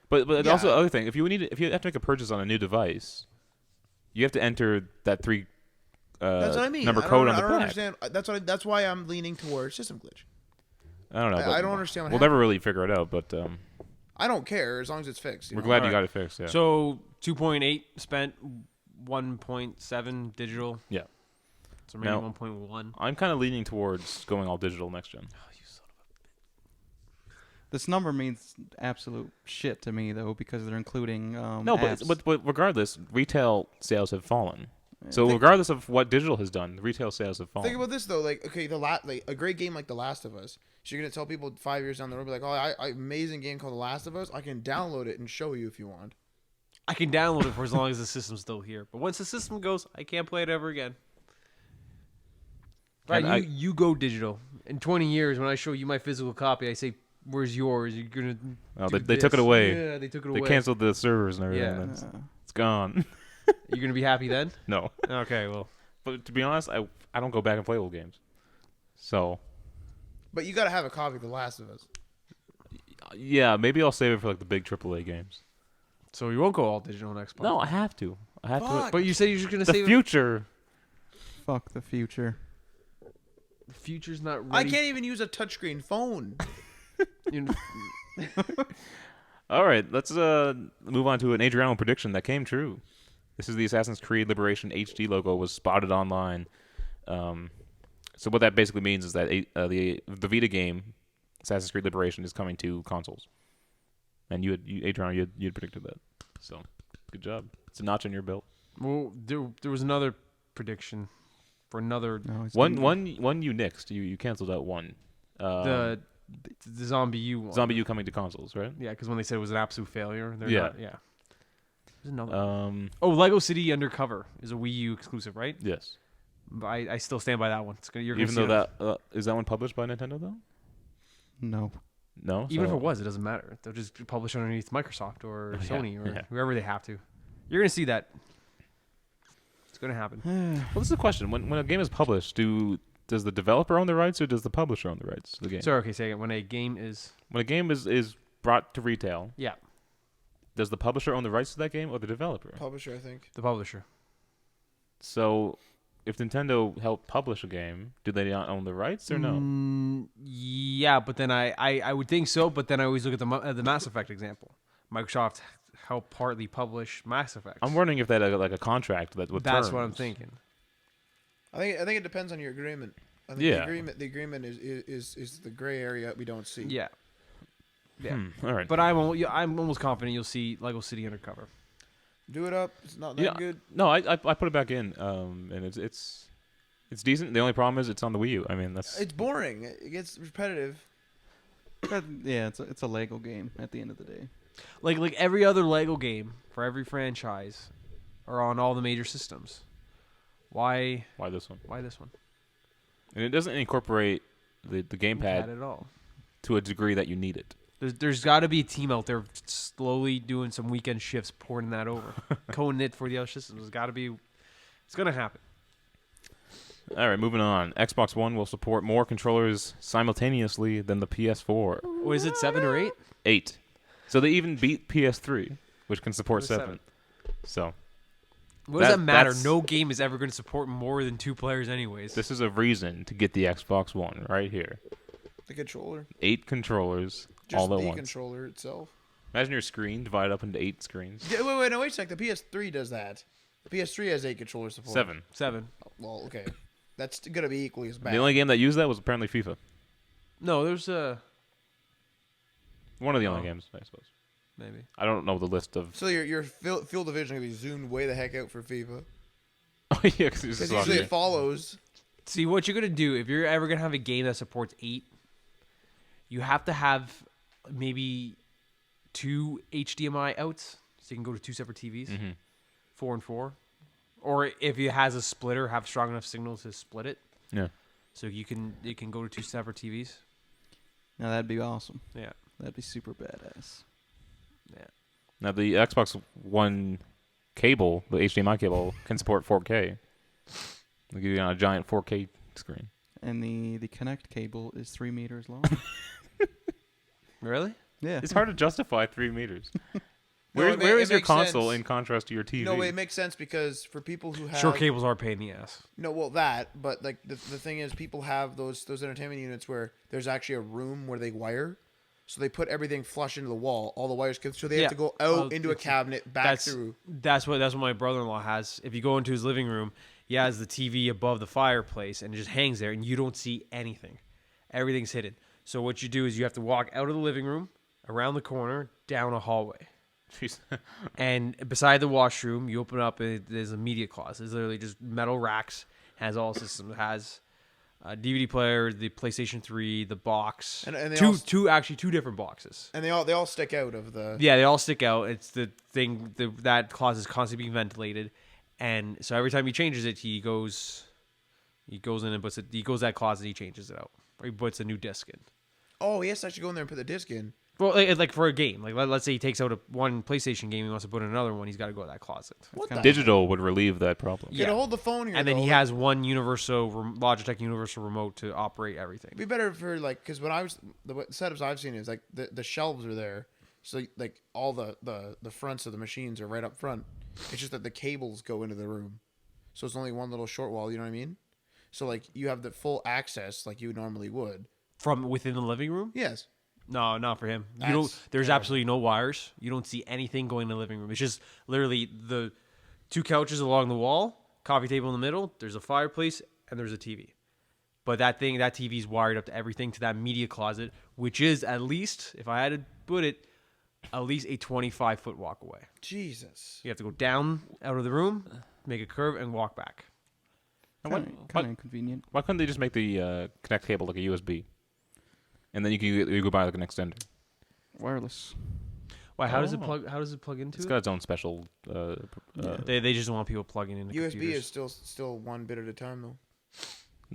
But Yeah. also the other thing, if you have to make a purchase on a new device, you have to enter that 3 That's what I mean. number I code don't, on the I don't back. understand. That's why I'm leaning towards system glitch. I don't know. I but don't understand what We'll happened. never really figure it out, but I don't care as long as it's fixed. we're know? glad you Alright. got it fixed. Yeah. So 2.8 spent, 1.7 digital. Yeah. So maybe Now- 1.1. I'm kind of leaning towards going all digital next gen. This number means absolute shit to me, though, because they're including No, apps. but regardless, retail sales have fallen. Yeah. So regardless of what digital has done, the retail sales have fallen. Think about this though. Like, okay, like a great game like The Last of Us. So you're gonna tell people 5 years down the road, be like, "Oh, amazing game called The Last of Us. I can download it and show you if you want." I can download it for as long as the system's still here. But once the system goes, I can't play it ever again. Right, And you go digital. In 20 years, when I show you my physical copy, I say, "Where's yours?" You're gonna. Oh, do they took it this. away. Yeah, they took it They away. canceled the servers and everything. Yeah. and Uh, it's gone. You're gonna be happy then? No. Okay, well. But to be honest, I don't go back and play old games. So But you gotta have a copy of The Last of Us. yeah, maybe I'll save it for like the big AAA games. So you won't go all digital on Xbox? No, I have to. I have Fuck. But you said you're just gonna to. The save future. fuck the future. it. The future's not I ready. can't even use a touchscreen phone. You know, All right, let's move on to an Adriano prediction that came true. This is the Assassin's Creed Liberation HD logo was spotted online. So what that basically means is that the Vita game Assassin's Creed Liberation is coming to consoles. And Adriano, you had predicted that. So good job. It's a notch on your belt. well, there was another prediction for another No, it's One gonna- you nixed. You canceled out one. the Zombie U one. Zombie U coming to consoles, right? Yeah, because when they said it was an absolute failure, they're Yeah. not. Yeah. There's another. Oh, Lego City Undercover is a Wii U exclusive, right? yes. But I still stand by that one. You're gonna Even see though it. that is that one published by Nintendo though? No. No. Even if So- it was, it doesn't matter. They'll just publish underneath Microsoft or Yeah, Sony or yeah. whoever they have to. You're gonna see that. It's gonna happen. Well, this is the question. When a game is published, does the developer own the rights or does the publisher own the rights to the game? So okay, say it. When a game is When a game is brought to retail, yeah, does the publisher own the rights to that game or the developer? Publisher, I think. The publisher. So, if Nintendo helped publish a game, do they not own the rights or no? Yeah, but then I would think so. But then I always look at the Mass Effect example. Microsoft helped partly publish Mass Effect. I'm wondering if they had like a contract that would. That's what I'm thinking. I think it depends on your agreement. I think the agreement is the gray area we don't see. Yeah. Yeah. All right. But I'm almost confident you'll see Lego City Undercover. Do it up. It's not that good. No, I put it back in, and it's decent. The only problem is it's on the Wii U. I mean, It's boring. It gets repetitive. But, yeah, it's a Lego game at the end of the day. Like every other Lego game for every franchise are on all the major systems. Why this one. Why this one? And it doesn't incorporate the gamepad Not at all. to a degree that you need it. There's got to be a team out there slowly doing some weekend shifts, porting that over, coding it for the other systems. It's got to be. It's gonna happen. All right, moving on. Xbox One will support more controllers simultaneously than the PS4. What is it, 7 or 8? 8. So they even beat PS3, which can support What's 7. So What does that matter? that's- No game is ever going to support more than 2 players, anyways. this is a reason to get the Xbox One right here. The controller. 8 controllers Just all at the once. controller itself. Imagine your screen divided up into 8 screens. Yeah, wait a sec. The PS3 does that. The PS3 has 8 controller support. 7. 7. Well, okay. That's gonna be equally as bad. The only game that used that was apparently FIFA. No, there's One of the only Oh. games, I suppose. maybe. I don't know the list of. So your field of vision gonna be zoomed way the heck out for FIFA. Oh yeah, because Because usually it follows. See, what you're going to do, if you're ever going to have a game that supports 8, you have to have maybe 2 HDMI outs, so you can go to 2 separate TVs, 4 and 4. Or if it has a splitter, have strong enough signal to split it. Yeah. So it can go to 2 separate TVs. Now that'd be awesome. Yeah. That'd be super badass. Yeah. Now the Xbox One cable, the HDMI cable, can support 4K. They give you on a giant 4K screen. And the Kinect cable is 3 meters long. Really? Yeah. It's hard to justify 3 meters. No, Where it ma- where it is your makes console sense. in contrast to your TV? No, it makes sense because for people who have Short cables are a pain in the ass. No, well that, but like the thing is, people have those entertainment units where there's actually a room where they wire, so they put everything flush into the wall. All the wires, so they Yeah. have to go out Well, into a cabinet, back through. That's what my brother-in-law has. If you go into his living room, he has the TV above the fireplace and it just hangs there, and you don't see anything. Everything's hidden. So what you do is you have to walk out of the living room, around the corner, down a hallway. Jeez. And beside the washroom, you open up, and there's a media closet. It's literally just metal racks. Has all systems. It has a DVD player, the PlayStation 3, the box. And they two different boxes. And they all stick out of the. Yeah, they all stick out. It's the thing that closet is constantly being ventilated, and so every time he changes it, he goes in and puts it. He goes to that closet, he changes it out, or he puts a new disc in. Oh, he has to actually go in there and put the disc in. Well, like for a game, like let's say he takes out one PlayStation game, he wants to put in another one, he's got to go to that closet. What kinda the? Digital would relieve that problem. You gotta hold the phone here. And then though. he has one Logitech Universal remote to operate everything. It'd be better for like because when I was the setups I've seen is like the shelves are there, so like all the fronts of the machines are right up front. It's just that the cables go into the room, so it's only one little short wall. You know what I mean? So like you have the full access like you normally would. From within the living room? Yes. No, not for him. That's There's terrible. absolutely no wires. You don't see anything going in the living room. It's just literally the 2 couches along the wall, coffee table in the middle. There's a fireplace and there's a TV. But that TV's wired up to everything to that media closet, which is at least, if I had to put it, at least a 25-foot walk away. Jesus. You have to go down out of the room, make a curve, and walk back. Kind of inconvenient. Why couldn't they just make the Connect cable like a USB? And then you go buy like an extender. Wireless. Why? How does it plug? How does it plug into It's it? got its own special. They just don't want people plugging into USB computers. is still one bit at a time though.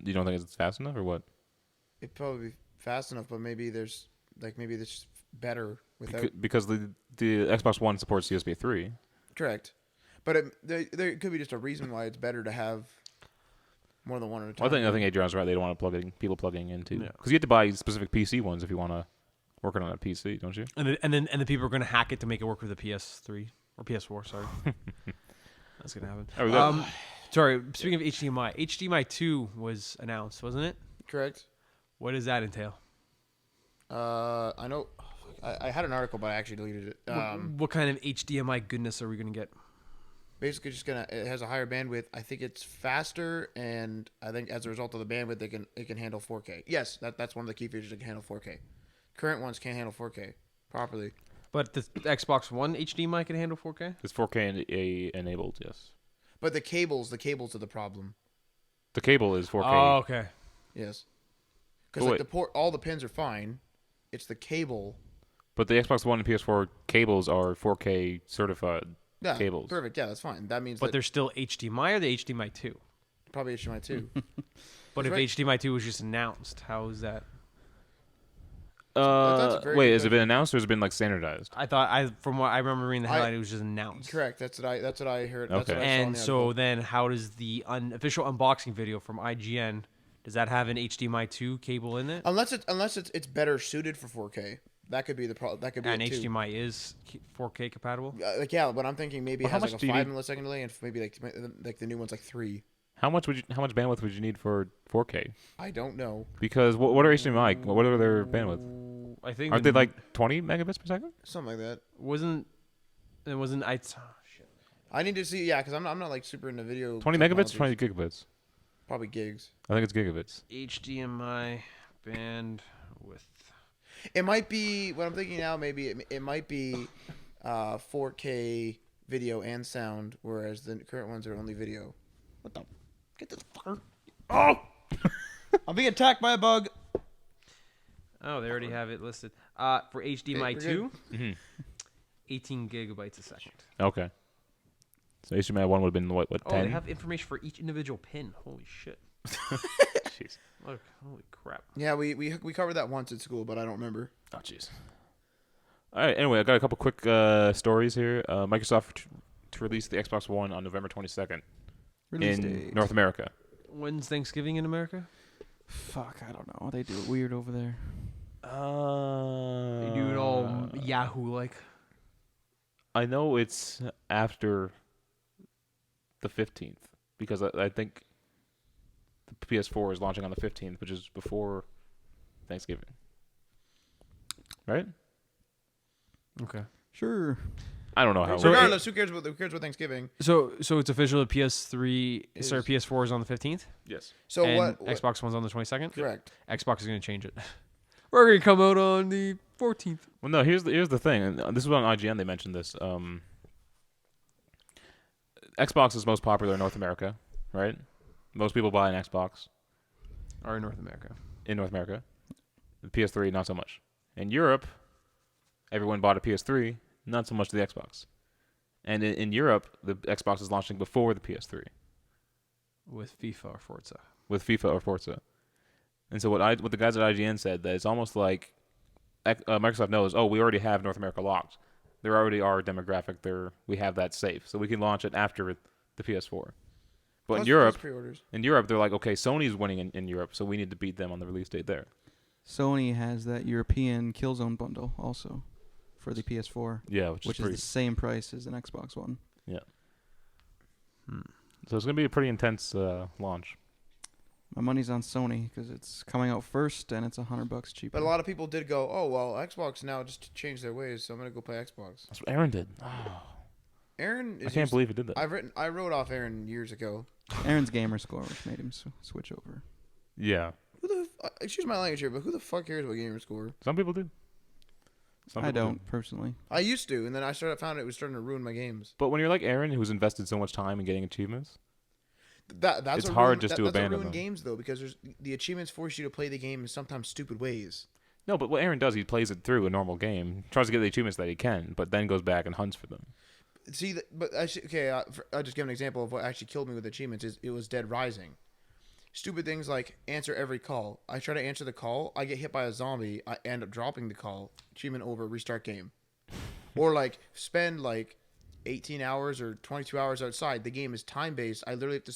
You don't think it's fast enough or what? It'd probably be fast enough, but maybe there's better without. Because the Xbox One supports USB 3. Correct, but there could be just a reason why it's better to have more than one at a time. Well, I think Adrian's right. They don't want people plugging into Yeah. because you have to buy specific PC ones if you want to working on a PC, don't you? And then the people are going to hack it to make it work with the PS3 or PS4. Sorry, that's going to happen. Oh, we got- Sorry. Speaking of HDMI, HDMI 2 was announced, wasn't it? Correct. What does that entail? I know. I had an article, but I actually deleted it. What kind of HDMI goodness are we going to get? Basically, it has a higher bandwidth. I think it's faster, and I think as a result of the bandwidth, it can handle 4K. Yes, that's one of the key features. It can handle 4K. Current ones can't handle 4K properly. But the Xbox One HDMI can handle 4K? It's 4K enabled, yes. But the cables are the problem. The cable is 4K. Oh, okay. Yes, because Oh, like the port, all the pins are fine. It's the cable. But the Xbox One and PS4 cables are 4K certified Yeah, cables. perfect. Yeah, that's fine. That means But that they're still HDMI or the HDMI 2? probably HDMI 2. But if That's right. HDMI 2 was just announced, how is that? That's a very Wait, good has it been announced or has it been like standardized? From what I remember reading the I- headline, it was just announced. Correct. That's what I heard. That's Okay. what I saw in And the so article. then, how does the official unboxing video from IGN? Does that have an HDMI 2 cable in it? unless it's better suited for 4K, that could be the problem. That could be And it too. HDMI is 4K compatible. Like yeah, but I'm thinking maybe it Well, how has much like do a you 5 need- millisecond delay, and maybe like the new one's like 3. How much bandwidth would you need for 4K? I don't know. Because what are HDMI? What are their bandwidth? I think Aren't they like 20 megabits per second? Something like that. wasn't I? Shit. I need to see. Yeah, because I'm not like super into video. 20 megabits, technologies. 20 gigabits. Probably gigs. I think it's gigabits. HDMI bandwidth. It might be what I'm thinking now. Maybe it might be 4K video and sound, whereas the current ones are only video. What the? Get this fucker! Oh! I'm being attacked by a bug. Oh, they already have it listed. For HDMI we're 2, Mhm. 18 gigabytes a second. Okay. So HDMI 1 would have been what Oh, 10? they have information for each individual pin. Holy shit! Jeez. Look, holy crap. Yeah, we covered that once at school, but I don't remember. Oh, jeez. All right. Anyway, I got a couple quick stories here. Microsoft to release the Xbox One on November 22nd Release in date. North America. When's Thanksgiving in America? Fuck, I don't know. They do it weird over there. They do it all Yahoo like. I know it's after the 15th because I think the PS4 is launching on the 15th, which is before Thanksgiving. Right? Okay. Sure. I don't know how. So it- regardless, who cares about Thanksgiving? So it's official. The PS3, Is- PS4 is on the 15th. yes. So and what? Xbox One's on the 22nd. Correct. Xbox is going to change it. We're going to come out on the 14th. Well, no. Here's the thing. And this is on IGN. They mentioned this. Xbox is most popular in North America, right? Most people buy an Xbox Or in North America. in North America. The PS3, not so much. In Europe, everyone bought a PS3, not so much the Xbox. And in Europe, the Xbox is launching before the PS3 With FIFA or Forza. with FIFA or Forza. And so what the guys at IGN said that it's almost like Microsoft knows, oh, we already have North America locked. There already are demographic. We have that safe, so we can launch it after the PS4. But Plus- in Europe, plus pre-orders. they're like, okay, Sony's winning in Europe, so we need to beat them on the release date there. Sony has that European Killzone bundle also for the PS4, Yeah, which which is is pretty. the same price as an Xbox One. So it's gonna be a pretty intense launch. My money's on Sony because it's coming out first and it's $100 cheaper. But a lot of people did go, oh well, Xbox now just changed their ways, so I'm gonna go play Xbox. That's what Aaron did. Oh, Aaron is. I can't believe he did that. I wrote off Aaron years ago. Aaron's gamer score, which made him switch over. Yeah, Excuse my language here, but who the fuck cares about gamer score? some people do. Some I people do. don't personally. I used to, and then I found it was starting to ruin my games. But when you're like Aaron, who's invested so much time in getting achievements, That's It's what hard ruin, just that, to that's what abandon ruin them. games though, because the achievements force you to play the game in sometimes stupid ways. no. But what Aaron does, he plays it through a normal game, tries to get the achievements that he can, but then goes back and hunts for them. See, but actually, okay, I'll just give an example of what actually killed me with achievements. It was Dead Rising. Stupid things like answer every call. I try to answer the call, I get hit by a zombie, I end up dropping the call. Achievement over, restart game. Or like spend like 18 hours or 22 hours outside. The game is time based. I literally have to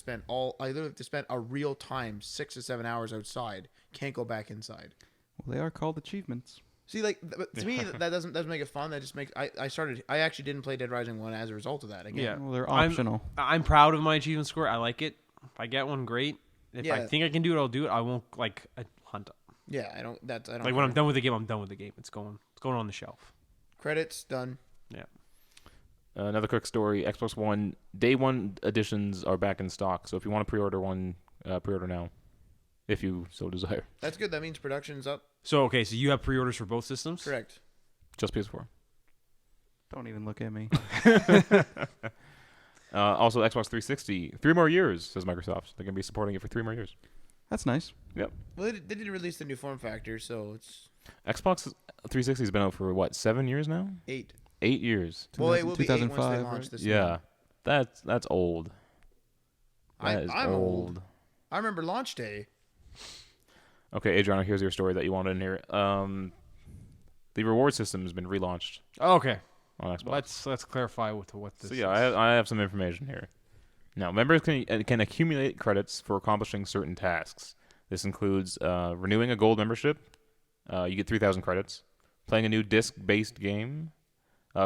spend a real time 6 to 7 hours outside. Can't go back inside. Well, they are called achievements. See, like, but to me, that doesn't make it fun. That just makes I actually didn't play Dead Rising 1 as a result of that. Again. Yeah. Well, they're optional. I'm proud of my achievement score. I like it. If I get one, great. If I Yeah. think I can do it, I'll do it. I won't hunt. Yeah, I don't. I don't. Like when I'm done with the game, I'm done with the game. It's going on the shelf. Credits done. Yeah. Another quick story: Xbox One Day 1 editions are back in stock. So if you want to pre-order one, pre-order now, if you so desire. That's good. That means production's up. So okay, so you have pre-orders for both systems? Correct. Just PS4. Don't even look at me. Also, Xbox 360, 3 more years, says Microsoft. They're going to be supporting it for 3 more years. That's nice. Yep. Well, they didn't release the new form factor, so it's Xbox 360 has been out for, what, 7 years now? 8. 8 years. Well, it will be 8 once they 2005, launch right? this. Yeah. That's old. I'm That is old. I remember launch day. Okay, Adriano, here's your story that you wanted in here. The reward system has been relaunched Okay. on Xbox. Let's clarify what this So yeah, is. I have some information here. Now, members can accumulate credits for accomplishing certain tasks. This includes renewing a gold membership. You get 3,000 credits. Playing a new disc-based game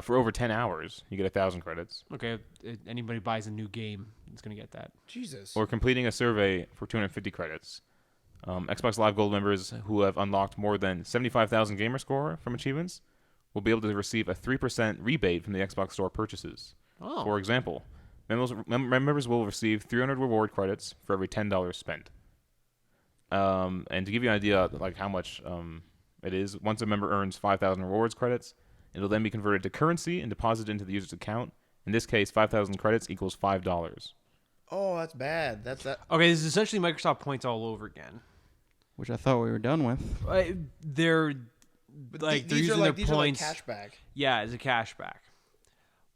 for over 10 hours, you get 1,000 credits. Okay, if anybody buys a new game, it's gonna get that. Jesus. Or completing a survey for 250 credits. Xbox Live Gold members who have unlocked more than 75,000 gamer score from achievements will be able to receive a 3% rebate from the Xbox Store purchases. Oh. For example, members will receive 300 reward credits for every $10 spent. And to give you an idea like how much it is, once a member earns 5,000 rewards credits, it'll then be converted to currency and deposited into the user's account. In this case, 5,000 credits equals $5. Oh, that's bad. That's that. Okay, this is essentially Microsoft points all over again. Which I thought we were done with. They're But like they're these using are like their points. cashback. Yeah, as a cashback.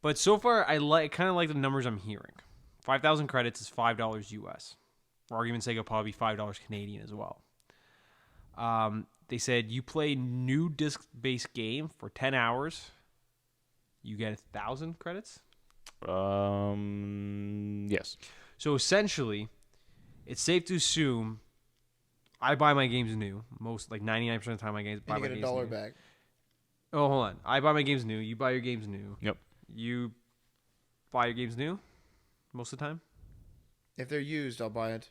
But so far, I kind of like the numbers I'm hearing. 5,000 credits is $5 US. For argument's sake, it'll probably be $5 Canadian as well. They said you play new disc-based game for 10 hours, you get 1,000 credits. Yes. So essentially, it's safe to assume I buy my games new. Most, like 99% of the time, I buy And my you get games $1 new. back. Oh, hold on. I buy my games new. You buy your games new. Yep. You buy your games new most of the time? If they're used, I'll buy it.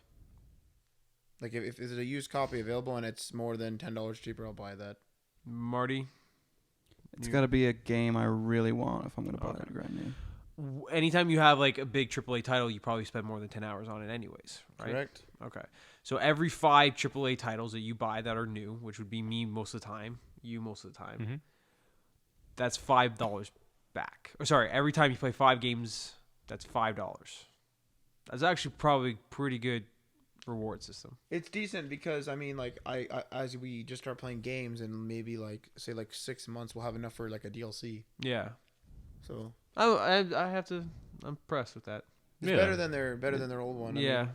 Like if there's a used copy available and it's more than $10 cheaper, I'll buy that. Marty? It's got to be a game I really want if I'm going to buy Okay. it brand new. Anytime you have like a big AAA title, you probably spend more than 10 hours on it anyways, right? Correct. Okay. So every 5 AAA titles that you buy that are new, which would be me most of the time, you most of the time, Mm-hmm. that's $5 back. Or sorry, every time you play 5 games, that's $5. That's actually probably pretty good reward system. It's decent because I mean, like I as we just start playing games and maybe like say like 6 months, we'll have enough for like a DLC. Yeah. So I have to. I'm impressed with that. it's Yeah. better than their old one. I Yeah. mean,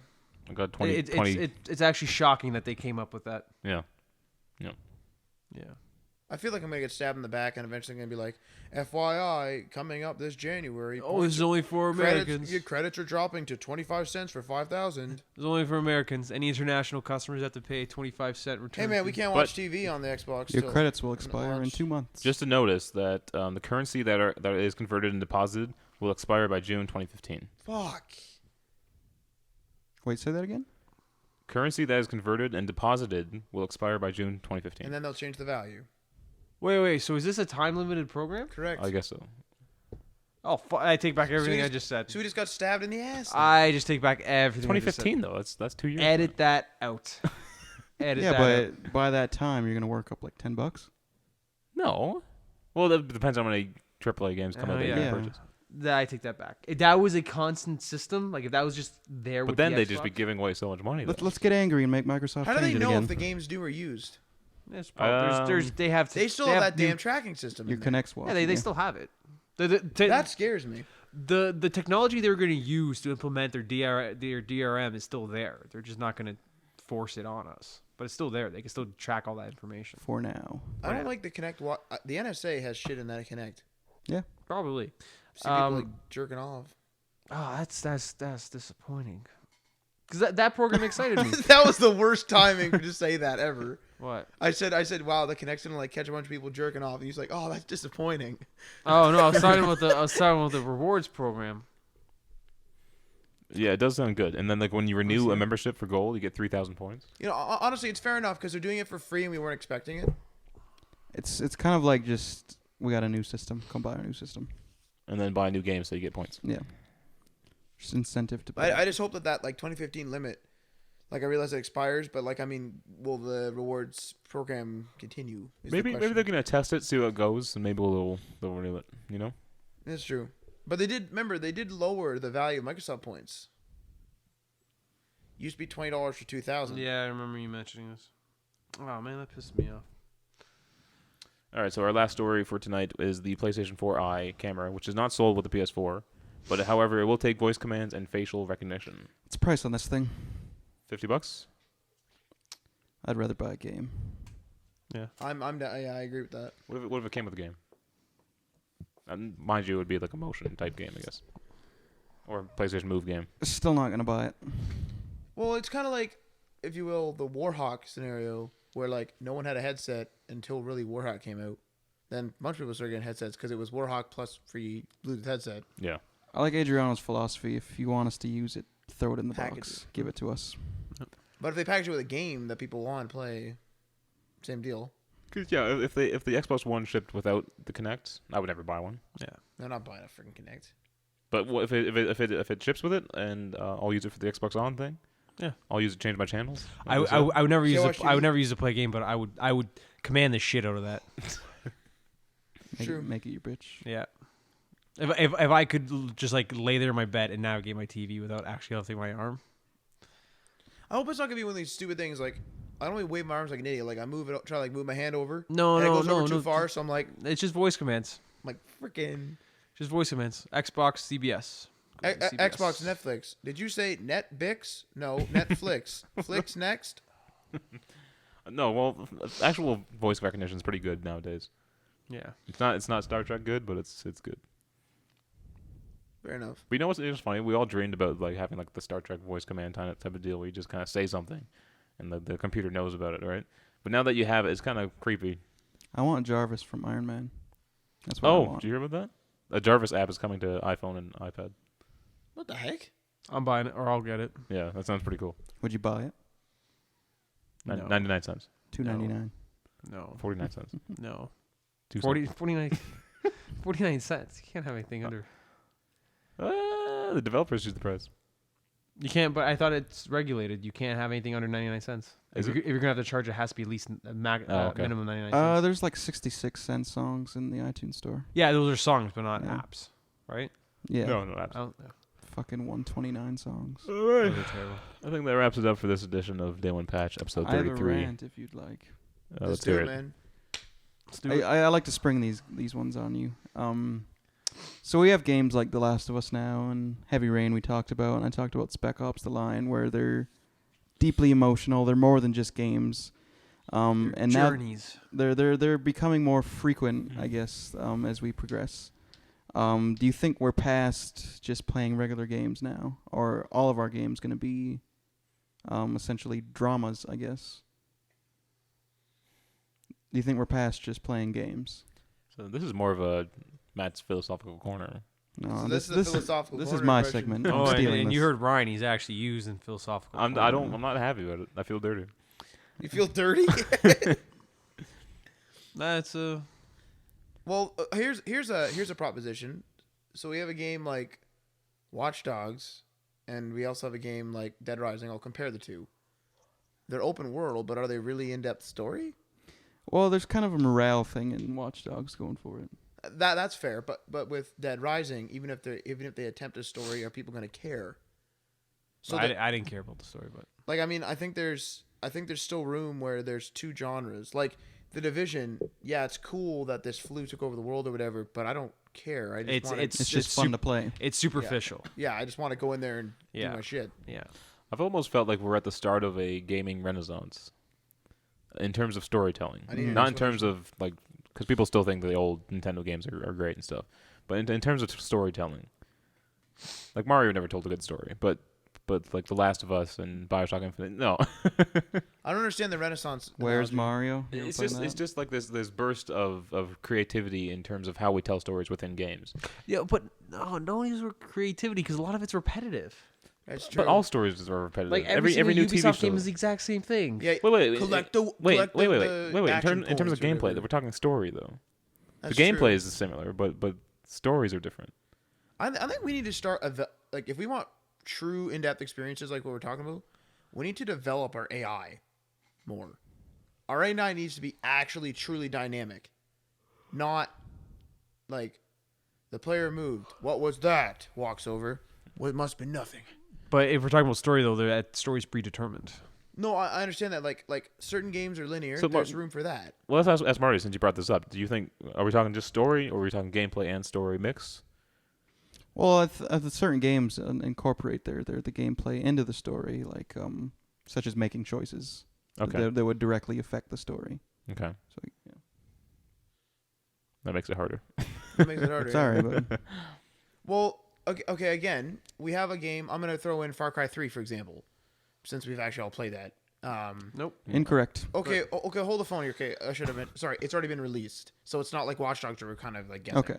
I got 20. It's actually shocking that they came up with that. Yeah. Yeah. I feel like I'm gonna get stabbed in the back and eventually gonna be like, FYI, coming up this January. Oh, this is only for Americans. Your credits are dropping to 25 cents for 5,000. It's only for Americans. Any international customers have to pay a 25-cent return. Hey man, we fee. can't watch TV on the Xbox. Your till- credits will when it expire in launch. 2 months. Just to notice that the currency that is converted and deposited will expire by June 2015. Fuck. Wait, say that again? Currency that is converted and deposited will expire by June 2015. And then they'll change the value. Wait. So is this a time-limited program? Correct. I guess so. Oh, I take back everything we I just- just said. So we just got stabbed in the ass. I just take back everything. I just said. 2015 though. That's 2 years. Edit that out. Edit Yeah, that out. but by that time, you're going to work up like $10. No. Well, that depends on how many AAA games come out that you yeah. can purchase. I take that back. If that was a constant system, like if that was just there But with then the they'd just be Xbox, giving away so much money. though. Let's get angry and make Microsoft How do they change it know again. if the game's new or used? there's probably, they have They still have that new- damn tracking system. Your in there. Connect's Yeah, they still have it. The That scares me. the technology they were going to use to implement their DRM is still there. They're just not going to force it on us, but it's still there. They can still track all that information. For now. I don't like the Connect. The NSA has shit in that Connect. Yeah. Probably. See people like jerking off. Oh, that's disappointing. Because that program excited me. That was the worst timing to say that ever. What? I said, wow, the connection to like catch a bunch of people jerking off. He's like, oh, that's disappointing. Oh no, I was talking about the rewards program. Yeah, it does sound good. And then like when you renew a membership for gold, you get 3,000 points. You know, honestly, it's fair enough because they're doing it for free and we weren't expecting it. It's kind of like just we got a new system. Come buy our new system. And then buy a new game so you get points. Yeah. Just incentive to buy. I just hope that like 2015 limit, like I realize it expires, but like I mean, will the rewards program continue? Maybe they're gonna test it, see how it goes, and maybe they'll renew it. You know. That's true. But they did lower the value of Microsoft points. Used to be $20 for 2,000. Yeah, I remember you mentioning this. Oh man, that pissed me off. All right, so our last story for tonight is the PlayStation 4i camera, which is not sold with the PS4, but however, it will take voice commands and facial recognition. What's the price on this thing? $50? I'd rather buy a game. Yeah. Yeah, I agree with that. What if it came with a game? And mind you, it would be like a motion type game, I guess, or a PlayStation Move game. Still not gonna buy it. Well, it's kind of like, if you will, the Warhawk scenario, where like no one had a headset until really Warhawk came out. Then a bunch of people started getting headsets because it was Warhawk plus free Bluetooth headset. Yeah. I like Adriano's philosophy. If you want us to use it, throw it in the Package box. it. Give it to us. But if they package it with a game that people want to play, same deal. Cause yeah, if the Xbox One shipped without the Kinect, I would never buy one. Yeah. They're not buying a freaking Kinect. But what if it ships with it, and I'll use it for the Xbox On thing? Yeah. I'll use it to change my channels. I would never use watch I would TV. never use it to play a game, but I would command the shit out of that. True. Make it your bitch. Yeah. If I could just like lay there in my bed and navigate my TV without actually lifting my arm. I hope it's not gonna be one of these stupid things like I don't really wave my arms like an idiot. Like I try to like move my hand over. No, and no, it goes no, over too no. far. So I'm like It's just voice commands. freaking Just voice commands. Xbox, CBS. CBS. Xbox, Netflix. Did you say Netbix? No, Netflix. Flicks next. No, well, actual voice recognition is pretty good nowadays. Yeah. It's not Star Trek good, but it's good. Fair enough. But you know what's just funny? We all dreamed about like having like the Star Trek voice command type of deal where you just kind of say something, and the computer knows about it, right? But now that you have it, it's kind of creepy. I want Jarvis from Iron Man. That's what I Oh, want. did you hear about that? A Jarvis app is coming to iPhone and iPad. What the heck? I'm buying it or I'll get it. Yeah, that sounds pretty cool. Would you buy it? No. 99 cents. $2.99. No. 49 cents. No. 2 49 49 cents. You can't have anything under. The developers use the price. You can't, but I thought it's regulated. You can't have anything under 99 cents. Is If you're going to have to charge, it has to be at least a okay. minimum 99 cents. There's like 66-cent songs in the iTunes store. Yeah, those are songs, but not Yeah. apps, right? Yeah. No, I absolutely. don't know. Fucking 129 songs. Those are terrible. I think that wraps it up for this edition of Day One Patch, episode I have a 33. rant if you'd like. Let's hear it. man. Let's do it. I like to spring these ones on you. So we have games like The Last of Us now and Heavy Rain we talked about, and I talked about Spec Ops: The Line, where they're deeply emotional. They're more than just games. And now Journeys. they're becoming more frequent, I guess, as we progress. Do you think we're past just playing regular games now, or all of our games going to be essentially dramas? I guess. Do you think we're past just playing games? So this is more of a Matt's philosophical corner. No, So this is the philosophical This is corner my impression. segment. Oh, I'm and, stealing and this. you heard Ryan. He's actually used in philosophical. I'm not happy about it. I feel dirty. You feel dirty? That's a. Well, here's a proposition. So we have a game like Watch Dogs, and we also have a game like Dead Rising. I'll compare the two. They're open world, but are they really in-depth story? Well, there's kind of a morale thing in Watch Dogs going for it. That's fair, but with Dead Rising, even if they attempt a story, are people going to care? So I didn't care about the story, but like I mean, I think there's still room where there's two genres. Like The Division, yeah, it's cool that this flu took over the world or whatever, but I don't care. I just want It's just fun to play. it's superficial. yeah, I just want to go in there and Yeah. do my shit. Yeah. I've almost felt like we're at the start of a gaming renaissance in terms of storytelling. I need an Not in terms of like, because people still think the old Nintendo games are great and stuff, but in terms of storytelling, like Mario never told a good story, but but like The Last of Us and Bioshock Infinite, no. I don't understand the Renaissance. Where's analogy. Mario? You ever It's played just that? it's just like this burst of creativity in terms of how we tell stories within games. Yeah, but no one uses creativity because a lot of it's repetitive. That's true. But all stories are repetitive. Like every single new Ubisoft TV game show. is the exact same thing. yeah, Wait. collect In action terms of points or gameplay, whatever. we're talking story though. That's the gameplay true. is similar, but stories are different. I think we need to start like if we want true in-depth experiences like what we're talking about, we need to develop our AI more. Our AI needs to be actually truly dynamic, not like the player moved. What was that? Walks over. Well, it must be nothing. But if we're talking about story, though, that story's predetermined. No, I understand that. Like certain games are linear. So, There's room for that. Well, let's ask Marty, since you brought this up. Do you think, are we talking just story, or are we talking gameplay and story mix? Well, certain games incorporate the gameplay into the story, like such as making choices Okay. that would directly affect the story. Okay. So yeah. That makes it harder. That makes it harder. Sorry, but Well, okay. Again, we have a game. I'm gonna throw in Far Cry 3, for example, since we've actually all played that. Nope. incorrect. Okay, okay. Hold the phone here. Okay, I should have been. Sorry, it's already been released, so it's not like Watch Dogs where we're kind of like guessing. Okay.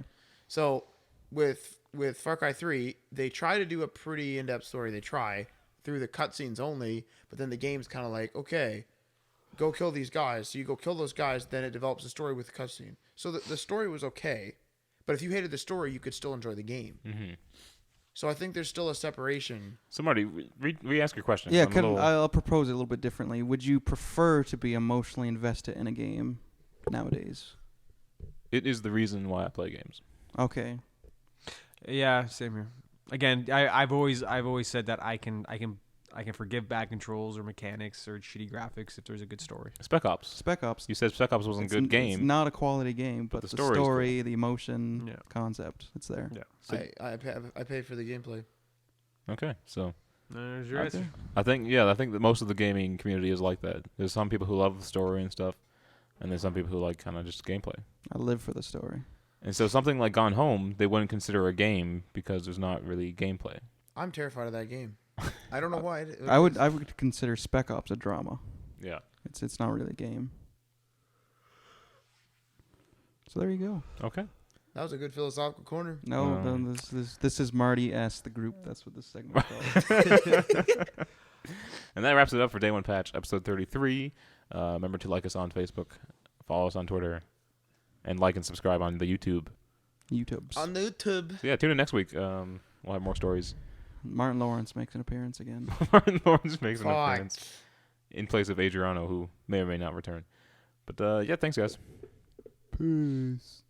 So with Far Cry 3, they try to do a pretty in-depth story. They try through the cutscenes only, but then the game's kind of like, okay, go kill these guys. So you go kill those guys, then it develops a story with the cutscene. So the story was okay, but if you hated the story, you could still enjoy the game. Mm-hmm. So I think there's still a separation. So Marty, re-ask your question. Yeah, I'm a little- I'll propose it a little bit differently. Would you prefer to be emotionally invested in a game nowadays? It is the reason why I play games. Okay. Yeah, same here. Again, I've always said that I can forgive bad controls or mechanics or shitty graphics if there's a good story. Spec Ops. Spec Ops. You said Spec Ops wasn't a good It's game. not a quality game, but the the story is story, the emotion, Yeah. concept, it's there. Yeah. So- I pay for the gameplay. Okay, so There's your Okay. answer. I think that most of the gaming community is like that. There's some people who love the story and stuff, and there's some people who like kind of just gameplay. I live for the story. And so something like Gone Home, they wouldn't consider a game because there's not really gameplay. I'm terrified of that game. I don't know why. I would consider Spec Ops a drama. Yeah. It's not really a game. So there you go. Okay. That was a good philosophical corner. No, Um, this is Marty S the group. That's what this segment called. And that wraps it up for Day One Patch, episode 33. Remember to like us on Facebook, follow us on Twitter, and like and subscribe on the YouTube. YouTubes. On the YouTube. So yeah, tune in next week. We'll have more stories. Martin Lawrence makes an appearance again. Martin Lawrence makes an Fuck. appearance in place of Adriano, who may or may not return. But yeah, thanks guys. Peace.